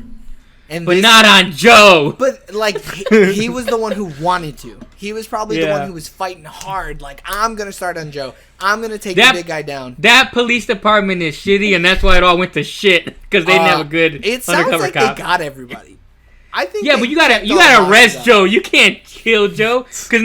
And But this- not on Joe. But, like, he was the one who wanted to. He was probably the Yeah. one who was fighting hard. Like, I'm going to start on Joe. I'm going to take That- the big guy down. That police department is shitty, and that's why it all went to shit because they didn't have a good It sounds undercover like cop. they got everybody. I think. Yeah, they but you gotta checked all the arrest boxes Joe. You can't kill Joe because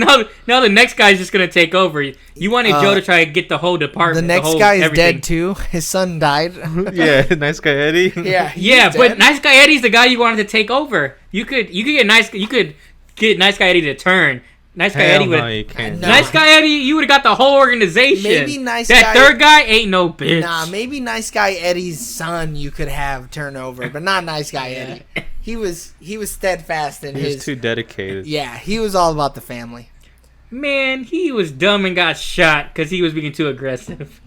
now the next guy's just gonna take over. You wanted Joe to try to get the whole out. department. The next whole guy is everything. dead too. His son died. Yeah, nice guy Eddie. Yeah, he's Yeah, but dead. nice guy Eddie's the guy you wanted to take over. You could get nice guy Eddie to turn. Nice guy Hell Eddie no, would. you can't. No. Nice guy Eddie, you would have got the whole organization. Maybe nice that guy- third guy ain't no bitch. Nah, maybe nice guy Eddie's son you could have turn over, but not nice guy Eddie. He was steadfast in He his. was too dedicated. Yeah, he was all about the family. Man, he was dumb and got shot because he was being too aggressive.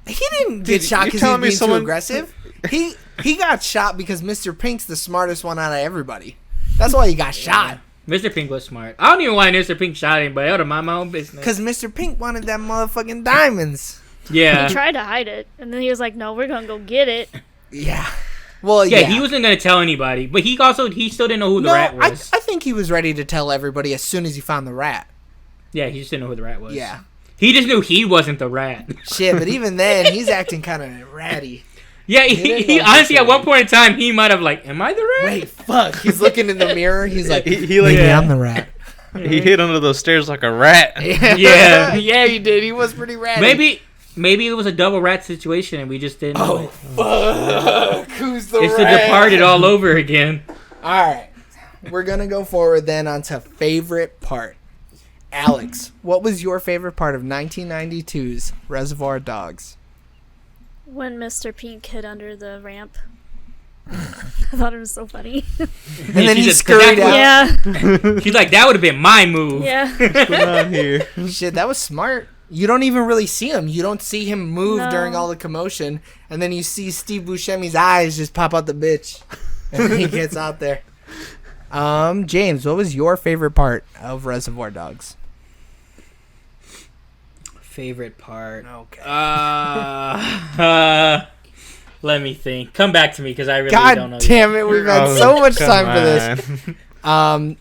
He didn't get Dude, shot you're because he was telling me being too someone- aggressive. he got shot because Mr. Pink's the smartest one out of everybody. That's why he got shot. Mr. Pink was smart. I don't even know why Mr. Pink shot anybody. I would have mind my own business. Because Mr. Pink wanted that motherfucking diamonds. Yeah. He tried to hide it, and then he was like, "No, we're gonna go get it." Yeah. Well, yeah, he wasn't gonna tell anybody, but he still didn't know who the rat was. I think he was ready to tell everybody as soon as he found the rat. Yeah, he just didn't know who the rat was. Yeah. He just knew he wasn't the rat. Shit, but even then, he's acting kind of ratty. Yeah, he honestly, at one point in time, he might have like, am I the rat? Wait, fuck. He's looking in the mirror. He's like, maybe I'm the rat. He hid under those stairs like a rat. Yeah. Yeah, he did. He was pretty ratty. Maybe it was a double rat situation and we just didn't know it. Fuck. Who's the It's rat? The Departed all over again. All right. We're going to go forward then onto favorite part. Alex, what was your favorite part of 1992's Reservoir Dogs? When Mr. Pink hid under the ramp. I thought it was so funny. And then he scurried out. Yeah. He's like, that would have been my move. Yeah. What's going on here? Shit, that was smart. You don't even really see him. You don't see him move No. during all the commotion. And then you see Steve Buscemi's eyes just pop out the bitch. And then he gets out there. James, what was your favorite part of Reservoir Dogs? Favorite part. Okay. Let me think. Come back to me because I really God don't know. damn it, we've had so much time for this. this.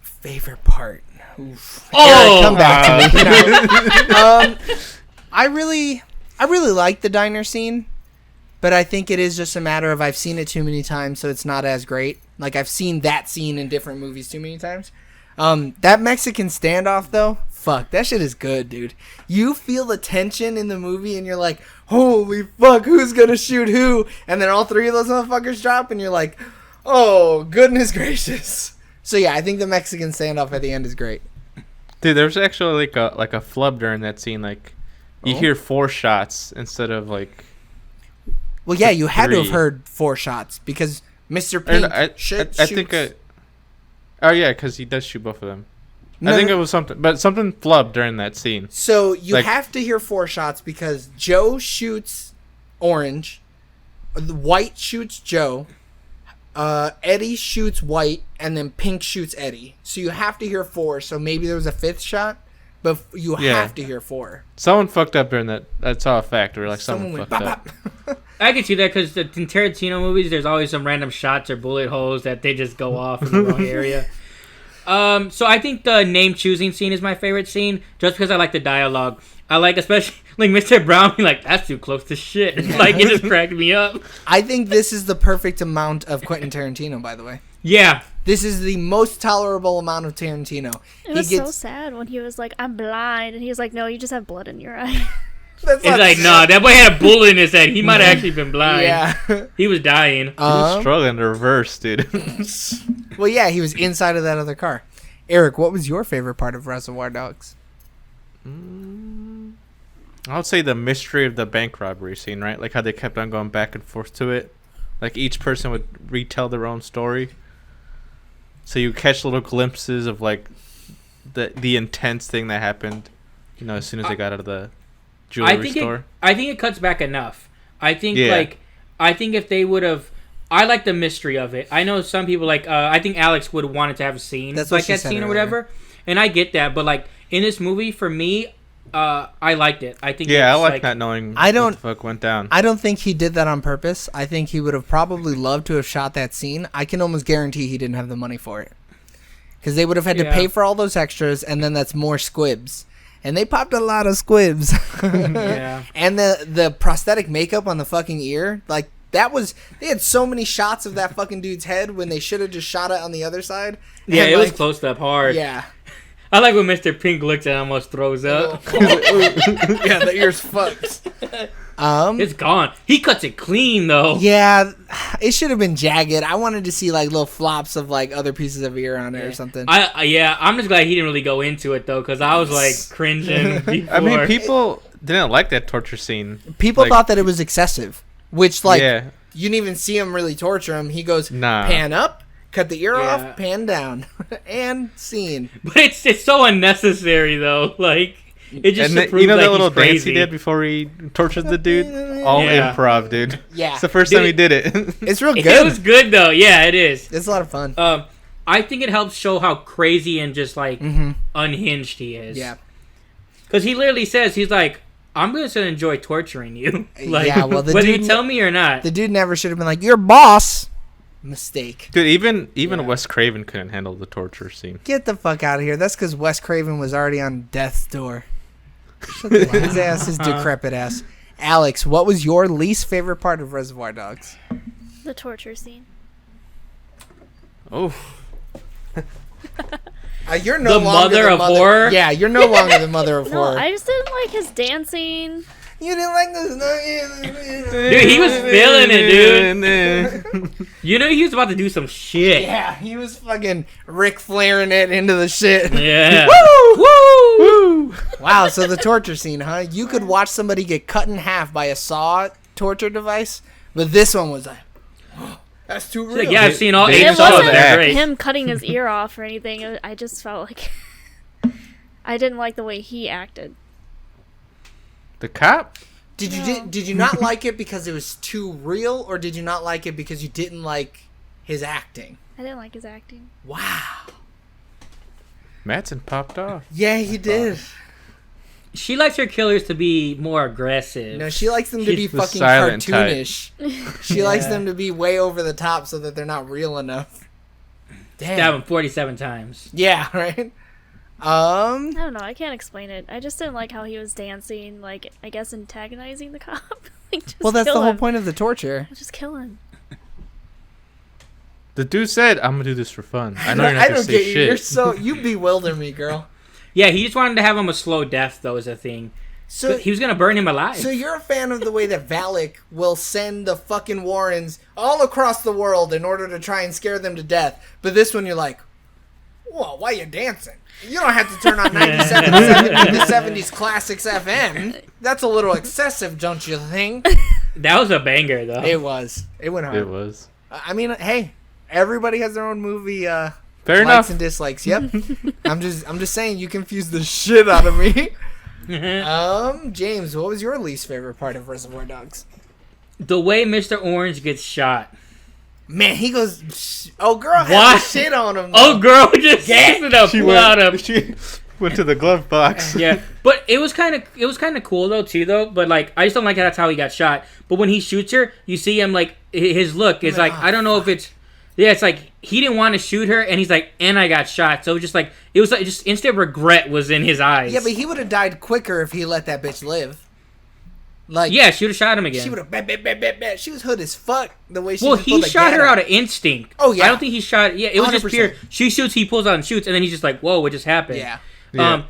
Favorite part. Oof. Oh! Eric, come back to me. I really like the diner scene, but I think it is just a matter of I've seen it too many times, so it's not as great. Like, I've seen that scene in different movies too many times. That Mexican standoff, though, fuck, that shit is good, dude. You feel the tension in the movie, and you're like, holy fuck, who's gonna shoot who? And then all three of those motherfuckers drop, and you're like, oh, goodness gracious. So, yeah, I think the Mexican standoff at the end is great. Dude, there was actually like a flub during that scene. Like, you hear 4 shots instead of like. Well, yeah, you had to have 3. heard 4 shots because Mr. Pink I shoots. think. Oh yeah, because he does shoot both of them. No, I think no. it was something flubbed during that scene. So you like- have to hear 4 shots because Joe shoots Orange, the White shoots Joe, Eddie shoots White, and then Pink shoots Eddie. So you have to hear 4. So maybe there was a 5th shot, but you have to hear 4. Someone fucked up during that. I saw a fact where like someone went fucked bop, up. bop. I can see that because in Tarantino movies, there's always some random shots or bullet holes that they just go off in the wrong area. So I think the name choosing scene is my favorite scene, just because I like the dialogue. I like especially like Mr. Brown being like, "That's too close to shit." Like it just cracked me up. I think this is the perfect amount of Quentin Tarantino, by the way. Yeah. This is the most tolerable amount of Tarantino. It was so sad when he was like, "I'm blind," and he was like, "No, you just have blood in your eye." That's It's like, nah, that boy had a bullet in his head. He might have actually been blind. Yeah. He was dying. He was struggling to reverse, dude. Well, yeah, he was inside of that other car. Eric, what was your favorite part of Reservoir Dogs? I would say the mystery of the bank robbery scene, right? Like how they kept on going back and forth to it. Like each person would retell their own story. So you catch little glimpses of like the intense thing that happened, you know, as soon as they got out of the jewelry store. I think it cuts back enough. I think Yeah. I think if they would have, I like the mystery of it. I know some people like. I think Alex would have wanted to have a scene That's what like she that said scene or earlier. whatever, and I get that. But like in this movie, for me, I liked it. I think. Yeah, I it's, like not knowing I don't- what the fuck went down. I don't think he did that on purpose. I think he would have probably loved to have shot that scene. I can almost guarantee he didn't have the money for it. Because they would have had to Yeah. pay for all those extras, and then that's more squibs. And they popped a lot of squibs. Yeah. And the prosthetic makeup on the fucking ear, like, that was... They had so many shots of that fucking dude's head when they should have just shot it on the other side. Yeah, And, it was like, close up hard. Yeah. I like when Mr. Pink looks and almost throws up. Yeah, the ear's fucked. It's gone. He cuts it clean though. Yeah, it should have been jagged. I wanted to see, like, little flops of, like, other pieces of ear on it or something. I'm just glad he didn't really go into it though, because I was like cringing before. I mean, people didn't like that torture scene. People like- thought that it was excessive, which, like, Yeah. you didn't even see him really torture him. He goes, Nah. pan up, cut the ear Yeah. off, pan down, and scene. But it's so unnecessary though. Like It just And to then, prove you know like that little he's dance crazy. he did before he tortured the dude? All Yeah. improv, dude. Yeah. It's the first Dude, time he did it. It's real It good. was good though. Yeah, it is. It's a lot of fun. I think it helps show how crazy and just like unhinged he is. Yeah. Because he literally says he's like, I'm going to enjoy torturing you. Like, Yeah, well, the whether you dude- tell me or not. The dude never should have been like, "Your boss." Mistake. Dude, even Yeah. Wes Craven couldn't handle the torture scene. Get the fuck out of here. That's because Wes Craven was already on death's door. His ass, his decrepit ass. Alex, what was your least favorite part of Reservoir Dogs? The torture scene. Oh. You're no The longer mother of horror? Yeah, you're no longer the mother of No, horror. I just didn't like his dancing. You didn't like this? Dude, he was feeling it, dude. You know he was about to do some shit. Yeah, he was fucking Ric Flairing it into the shit. Yeah. Woo! Woo! Wow, so the torture scene, huh? You could watch somebody get cut in half by a saw torture device, but this one was like, that's too She's real. like, yeah, I've seen all They 8 It saw saws. wasn't that. They're great. him cutting his ear off or anything. I just felt like I didn't like the way he acted. The cop? Did you not like it because it was too real, or did you not like it because you didn't like his acting? I didn't like his acting. Wow. Matson popped off. Yeah, he did. She likes her killers to be more aggressive. No, she likes them to be She's the fucking silent type. cartoonish. She likes them to be way over the top so that they're not real enough. Damn. Stab him 47 times. Yeah, right? I don't know. I can't explain it. I just didn't like how he was dancing, like, I guess antagonizing the cop. Like, just Well, that's kill the whole him. point of the torture. Just kill him. The dude said, I'm going to do this for fun. I know you're not I going to don't say get you. shit. You're so you bewilder me, girl. Yeah, he just wanted to have him a slow death, though, is a thing. So He was going to burn him alive. So you're a fan of the way that Valak will send the fucking Warrens all across the world in order to try and scare them to death. But this one you're like, whoa, why you dancing? You don't have to turn on 97 to 70s Classics FM. That's a little excessive, don't you think? That was a banger, though. It was. It went hard. It was. I mean, hey, everybody has their own movie Fair likes enough. and dislikes. Yep. I'm just saying you confused the shit out of me. James, what was your least favorite part of Reservoir Dogs? The way Mr. Orange gets shot. Man, he goes, oh, girl had What? the shit on him. Oh, girl, just ended up She out of. she went to the glove box. Yeah, but it was kind of cool though too though. But like, I just don't like that's how he got shot. But when he shoots her, you see him like his look is like, I don't know if it's, yeah, it's like he didn't want to shoot her, and he's like, and I got shot. So it was just like it was like just instant regret was in his eyes. Yeah, but he would have died quicker if he let that bitch live. Like, yeah, she would have shot him again. she would have, she was hood as fuck the way she Well, just he pulled the shot her gat out of instinct. Oh, yeah. I don't think he shot. Yeah, it was just 100%. pure. She shoots, he pulls out and shoots, and then he's just like, "Whoa, what just happened?" Yeah. Yeah.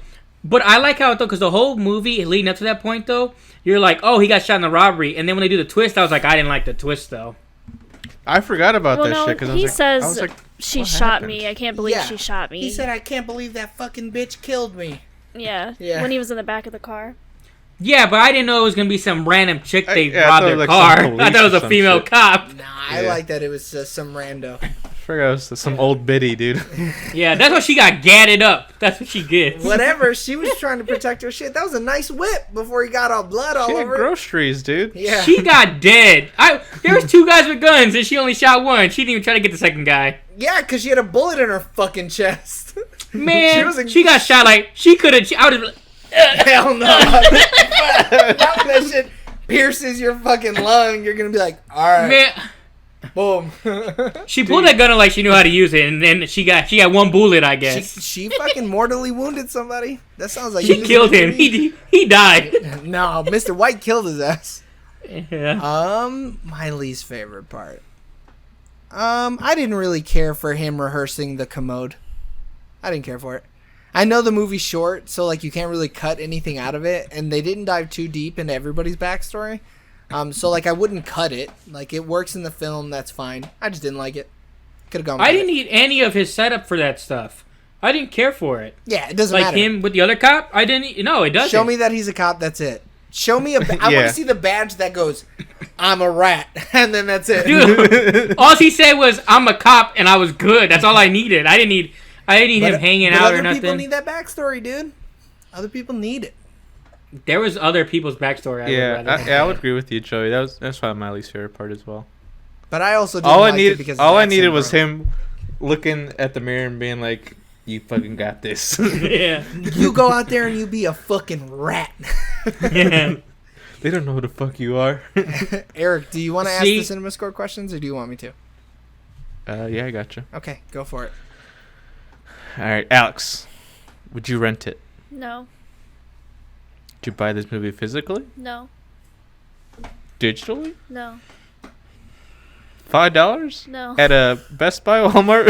But I like how though, because the whole movie leading up to that point though, you're like, "Oh, he got shot in the robbery," and then when they do the twist, I was like, I didn't like the twist though. I forgot about Well, that no, shit. Cause he I says was like, she what shot happened? me. I can't believe Yeah. she shot me. He said, I can't believe that fucking bitch killed me. Yeah. Yeah. When he was in the back of the car. Yeah, but I didn't know it was gonna be some random chick they yeah, I robbed thought their it was like car. some I police thought it was or a some female shit. cop. Nah, I Yeah. like that it was some rando. I forgot it was some old biddy, dude. Yeah, that's why she got gadded up. That's what she gets. Whatever, she was trying to protect her shit. That was a nice whip before he got all blood all She had over it. groceries, dude. Yeah. She got dead. There was 2 guys with guns, and she only shot one. She didn't even try to get the second guy. Yeah, because she had a bullet in her fucking chest. Man, she got shot like she could have. I would have. Hell no. That shit pierces your fucking lung. You're going to be like, all right, Man, boom. she pulled that gun like she knew how to use it, and then she got one bullet, I guess. She fucking mortally wounded somebody. That sounds like She using killed it him. to me. He died. No, Mr. White killed his ass. Yeah. My least favorite part. I didn't really care for him rehearsing the commode. I didn't care for it. I know the movie's short, so like you can't really cut anything out of it, and they didn't dive too deep into everybody's backstory. So like I wouldn't cut it. Like it works in the film, that's fine. I just didn't like it. Could have gone. I with didn't it. need any of his setup for that stuff. I didn't care for it. Yeah, it doesn't Like matter. him with the other cop, I didn't. No, it doesn't. Show me that he's a cop. That's it. Show me I want Yeah. to see the badge that goes, "I'm a rat," and then that's it. Dude, all he said was, "I'm a cop and I was good." That's all I needed. I didn't need him hanging But out or other people nothing. need that backstory, dude. Other people need it. There was other people's backstory. I would agree with you, Joey. That's probably my least favorite part as well. But I also didn't like it because all I needed was him looking at the mirror and being like, "You fucking got this." Yeah. You go out there and you be a fucking rat. Yeah. They don't know who the fuck you are. Eric, do you want to ask the Cinema Score questions, or do you want me to? Yeah, I gotcha. Okay, go for it. All right, Alex, would you rent it? No. Would you buy this movie physically? No. Digitally? No. $5? No. At a Best Buy, Walmart,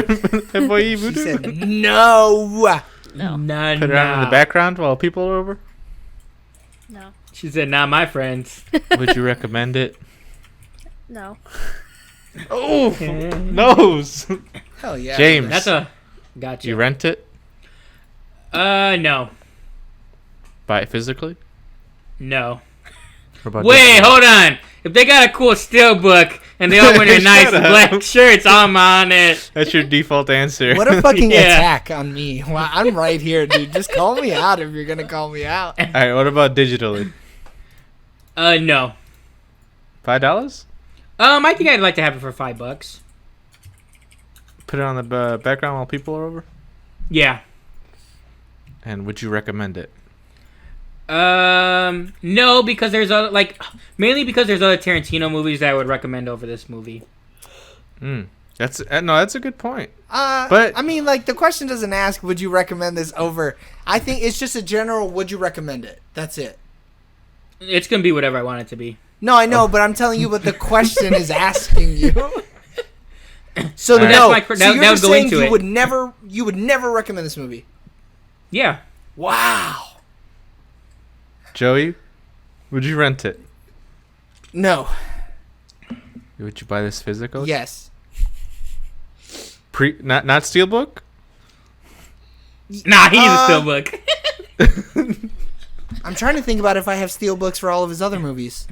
and byeeeee She Voodoo? said no. No. Nah, Put it on in the background while people are over? No. She said, "Not my friends." Would you recommend it? No. Oh, nose. Hell yeah. James. That's a gotcha. You rent it? No. Buy it physically? No. Or about Wait, digital? hold on. If they got a cool steelbook and they all wear their nice Shut up. black shirts, I'm on it. That's your default answer. What a fucking Yeah. attack on me. Well, I'm right here, dude. Just call me out if you're going to call me out. All right, what about digitally? No. $5? I think I'd like to have it for $5. Put it on the background while people are over? Yeah. And would you recommend it? No, because there's mainly because there's other Tarantino movies that I would recommend over this movie. That's a good point. But I mean, like, the question doesn't ask, would you recommend this over? I think it's just a general, would you recommend it? That's it. It's gonna be whatever I want it to be. No, I know, but I'm telling you what the question is asking you. So All right. no, That's so that you're would go saying into you it. would never recommend this movie. Yeah. Wow. Joey, would you rent it? No. Would you buy this physical? Yes. Not Steelbook? Nah, he's a steelbook. I'm trying to think about if I have steelbooks for all of his other movies.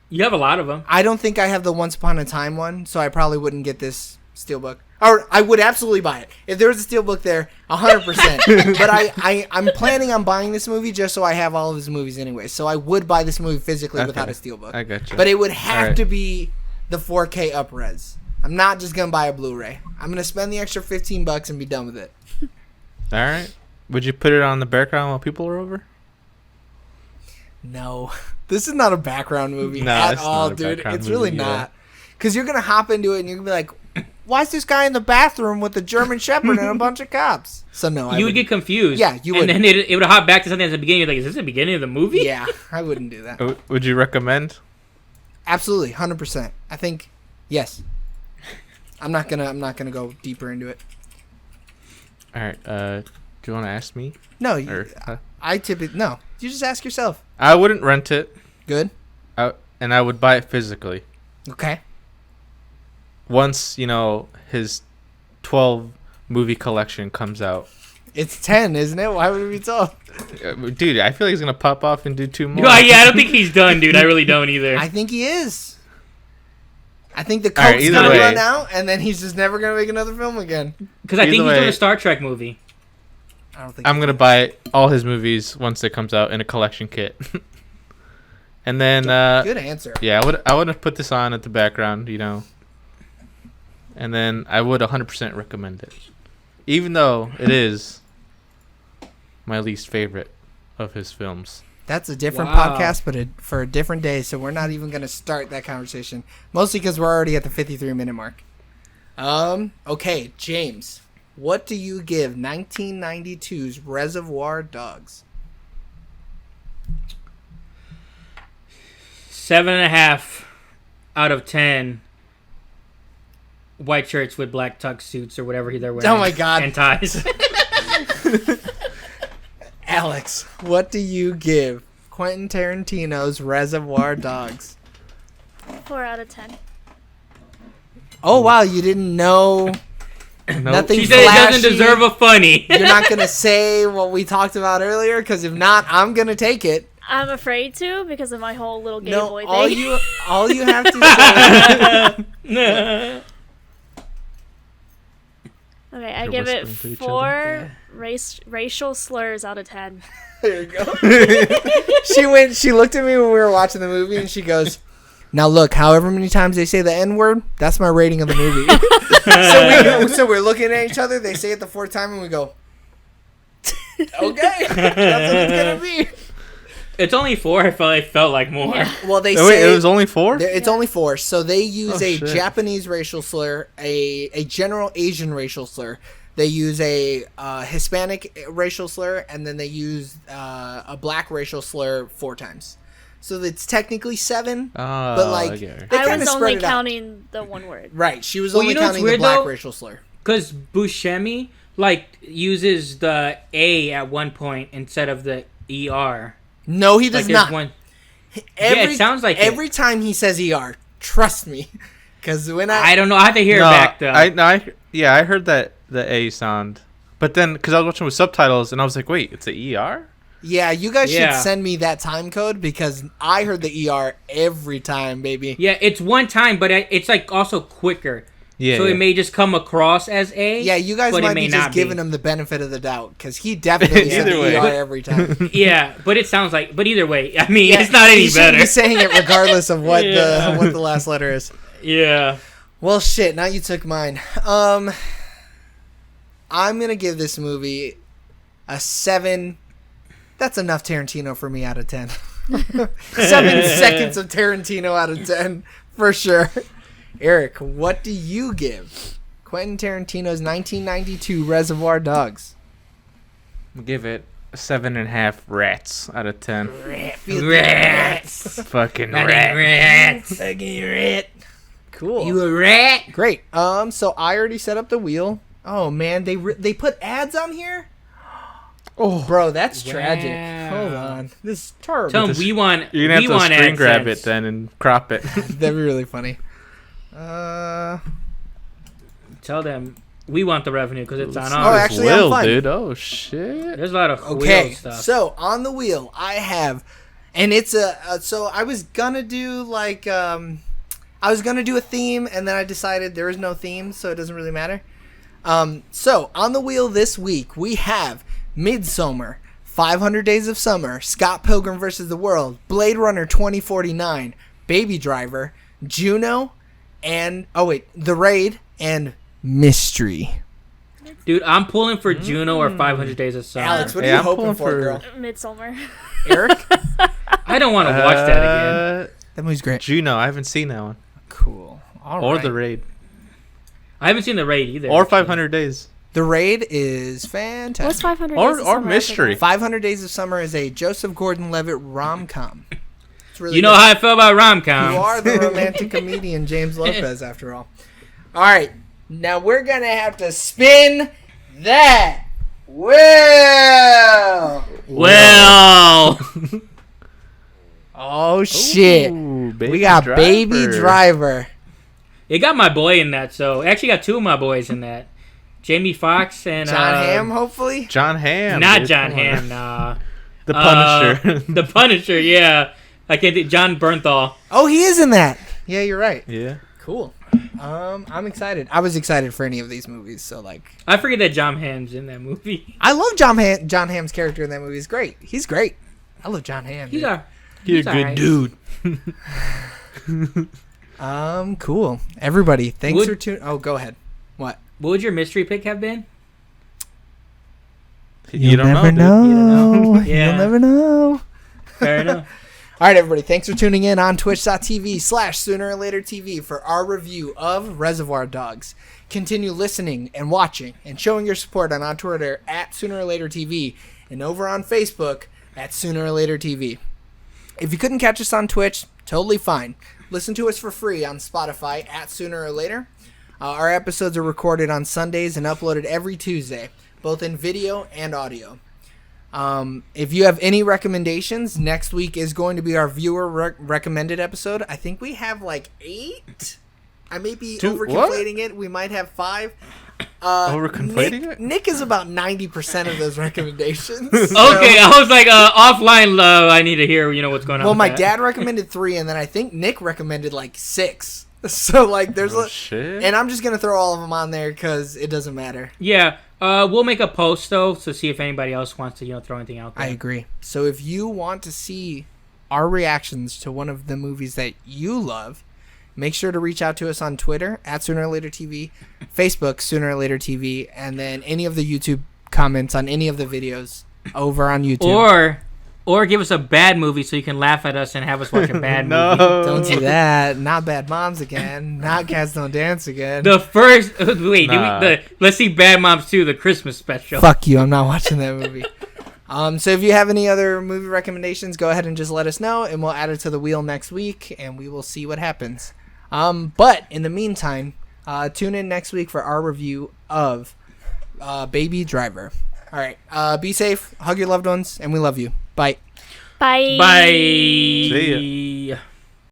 You have a lot of them. I don't think I have the Once Upon a Time one, so I probably wouldn't get this steelbook. Or I would absolutely buy it. If there was a steelbook there, 100%. But I'm planning on buying this movie just so I have all of his movies anyway. So I would buy this movie physically without a steelbook. I gotcha. But it would have to be the 4K up-res. I'm not just going to buy a Blu-ray. I'm going to spend the extra $15 and be done with it. All right. Would you put it on the background while people are over? No. This is not a background movie No, at it's all, not a dude. background It's really movie, yeah. not. Because you're going to hop into it and you're going to be like, why is this guy in the bathroom with a German Shepherd and a bunch of cops? So no, I You would get confused. Yeah, you would. And then it would hop back to something at the beginning. You're like, is this the beginning of the movie? Yeah, I wouldn't do that. Would you recommend? Absolutely, 100%. I think yes. I'm not gonna go deeper into it. All right. Do you want to ask me? No, I typically no. You just ask yourself. I wouldn't rent it. Good. And I would buy it physically. Okay. Once, his 12 movie collection comes out. It's 10, isn't it? Why would it be 12? Dude, I feel like he's going to pop off and do 2 more. Yeah, I don't think he's done, dude. I really don't either. I think he is. I think the All right, coke's either gonna way. run out, and then he's just never gonna make another film again. Because I think Either he's doing way- a Star Trek movie. I don't think. I'm going to buy all his movies once it comes out in a collection kit. And then, Good answer. yeah, I would have put this on at the background, And then I would 100% recommend it. Even though it is my least favorite of his films. That's a different Wow. podcast, but for a different day, so we're not even going to start that conversation. Mostly because we're already at the 53-minute mark. Okay, James. What do you give 1992's Reservoir Dogs? 7.5 out of 10 white shirts with black tux suits or whatever they're wearing. Oh my God. And ties. Alex, what do you give Quentin Tarantino's Reservoir Dogs? 4 out of 10. Oh, wow, you didn't know nothing She said it doesn't flashy? deserve a funny. You're not going to say what we talked about earlier? Because if not, I'm going to take it. I'm afraid to because of my whole little gay No, boy all thing. you have to say... Okay, Okay, I They're give it whispering to each 4 racial slurs out of 10. There you go. She looked at me when we were watching the movie and she goes, "Now look, however many times they say the N-word, that's my rating of the movie." so we're looking at each other, they say it the 4th time and we go, "Okay, that's what it's gonna be." It's only 4. I felt like more. Yeah. Well, they Oh, wait, say it was only 4? it's only 4. So they use a shit. Japanese racial slur, a general Asian racial slur. They use a Hispanic racial slur, and then they use a black racial slur 4 times. So it's technically 7, but like okay. they I kinda was spread only it out. counting the one word. Right, she was Well, only you know what's counting the weird, black though? racial slur. Because Buscemi, like, uses the A at one point instead of the ER. No, he does Like, there's not. one. Yeah, it sounds like every time he says ER. Trust me, because when I don't know. I have to hear it back, though. I heard that the A sound, but then because I was watching with subtitles and I was like, wait, it's a ER? yeah, you guys should Yeah. send me that time code because I heard the ER every time, baby. Yeah, it's one time, but it's, like, also quicker. Yeah. So yeah. it may just come across as A. Yeah, you guys but it might may be just not giving be. him the benefit of the doubt because he definitely said Either the way. ER But- every time. Yeah, but it sounds like. But either way, I mean, Yeah, it's not any he should better. be saying it regardless of what Yeah. the last letter is. Yeah. Well, shit. Now you took mine. I'm gonna give this movie a 7. That's enough Tarantino for me out of 10. 7 seconds of Tarantino out of 10 for sure. Eric, what do you give Quentin Tarantino's 1992 Reservoir Dogs? Give it 7.5 rats out of 10. Rats. Fucking Fucking rat. rats. Fucking rat. Cool. You a rat? Great. So I already set up the wheel. Oh man, they put ads on here. Oh, bro, that's tragic. Wow. Hold on, this is terrible. Tell them we want. You're gonna we have want to screen grab AdSense. it then and crop it. That'd be really funny. Tell them we want the revenue because it's on Oh, ours. actually, I'm Will, fine. dude. Oh shit. There's a lot of Okay, wheel stuff. so on the wheel I have, and it's so I was gonna do like I was gonna do a theme, and then I decided there is no theme, so it doesn't really matter. So on the wheel this week we have Midsommar, 500 Days of Summer, Scott Pilgrim vs. the World, Blade Runner 2049, Baby Driver, Juno, and The Raid, and Mystery. Dude, I'm pulling for Juno or 500 Days of Summer. Alex, what are Hey, you I'm hoping pulling for, for- girl? Midsummer. Eric? I don't want to watch that again. That movie's great. Juno, I haven't seen that one. Cool. All Or right. The Raid. I haven't seen The Raid either. Or actually. 500 Days. The Raid is What's fantastic. 500 Or- Days of or Summer? Mystery. 500 Days of Summer is a Joseph Gordon-Levitt rom-com. It's really You know good. how I feel about rom-coms. You are the romantic comedian James Lopez, after all. All right, now we're gonna have to spin that wheel. Well, Oh shit, Ooh, we got Baby Driver. it got my boy in that. So it actually got 2 of my boys in that. Jamie Foxx and John Hamm, hopefully. John Hamm. Not dude, John come on. Hamm. Nah. The Punisher. The Punisher. Yeah. I can't think. John Bernthal. Oh, he is in that. Yeah, you're right. yeah. Cool. I'm excited. I was excited for any of these movies, so like. I forget that John Hamm's in that movie. I love John Hamm's character in that movie. He's great. He's great. I love John Hamm. He's dude. a You're a good alright. dude. Cool. Everybody, thanks Would- for tuning. Oh, go ahead. What? What would your mystery pick have been? You don't know, dude. know. Yeah. You'll never know. Fair enough. All right, everybody. Thanks for tuning in on twitch.tv/Sooner or Later TV for our review of Reservoir Dogs. Continue listening and watching and showing your support on Twitter at Sooner or Later TV and over on Facebook at Sooner or Later TV. If you couldn't catch us on Twitch, totally fine. Listen to us for free on Spotify at Sooner or Later. Our episodes are recorded on Sundays and uploaded every Tuesday, both in video and audio. If you have any recommendations, next week is going to be our viewer recommended episode. I think we have like 8. I may be overconflating it. We might have 5. Overconflating Nick, it? Nick is about 90% of those recommendations. Okay, I was like, offline. I need to hear, what's going on. Well, with my that. dad recommended 3, and then I think Nick recommended like 6. So like, there's shit. and I'm just gonna throw all of them on there because it doesn't matter. Yeah. We'll make a post though to see if anybody else wants to throw anything out there. I agree. So if you want to see our reactions to one of the movies that you love, make sure to reach out to us on Twitter at Sooner or Later TV, Facebook Sooner or Later TV, and then any of the YouTube comments on any of the videos over on YouTube. Or give us a bad movie so you can laugh at us and have us watch a bad movie. Don't do that. Not Bad Moms again. Not Cats Don't Dance again. The first let's see Bad Moms 2, the Christmas special. Fuck you. I'm not watching that movie. So if you have any other movie recommendations, go ahead and just let us know, and we'll add it to the wheel next week, and we will see what happens. But in the meantime, tune in next week for our review of Baby Driver. All right. Be safe. Hug your loved ones, and we love you. Bye. Bye. Bye. See ya.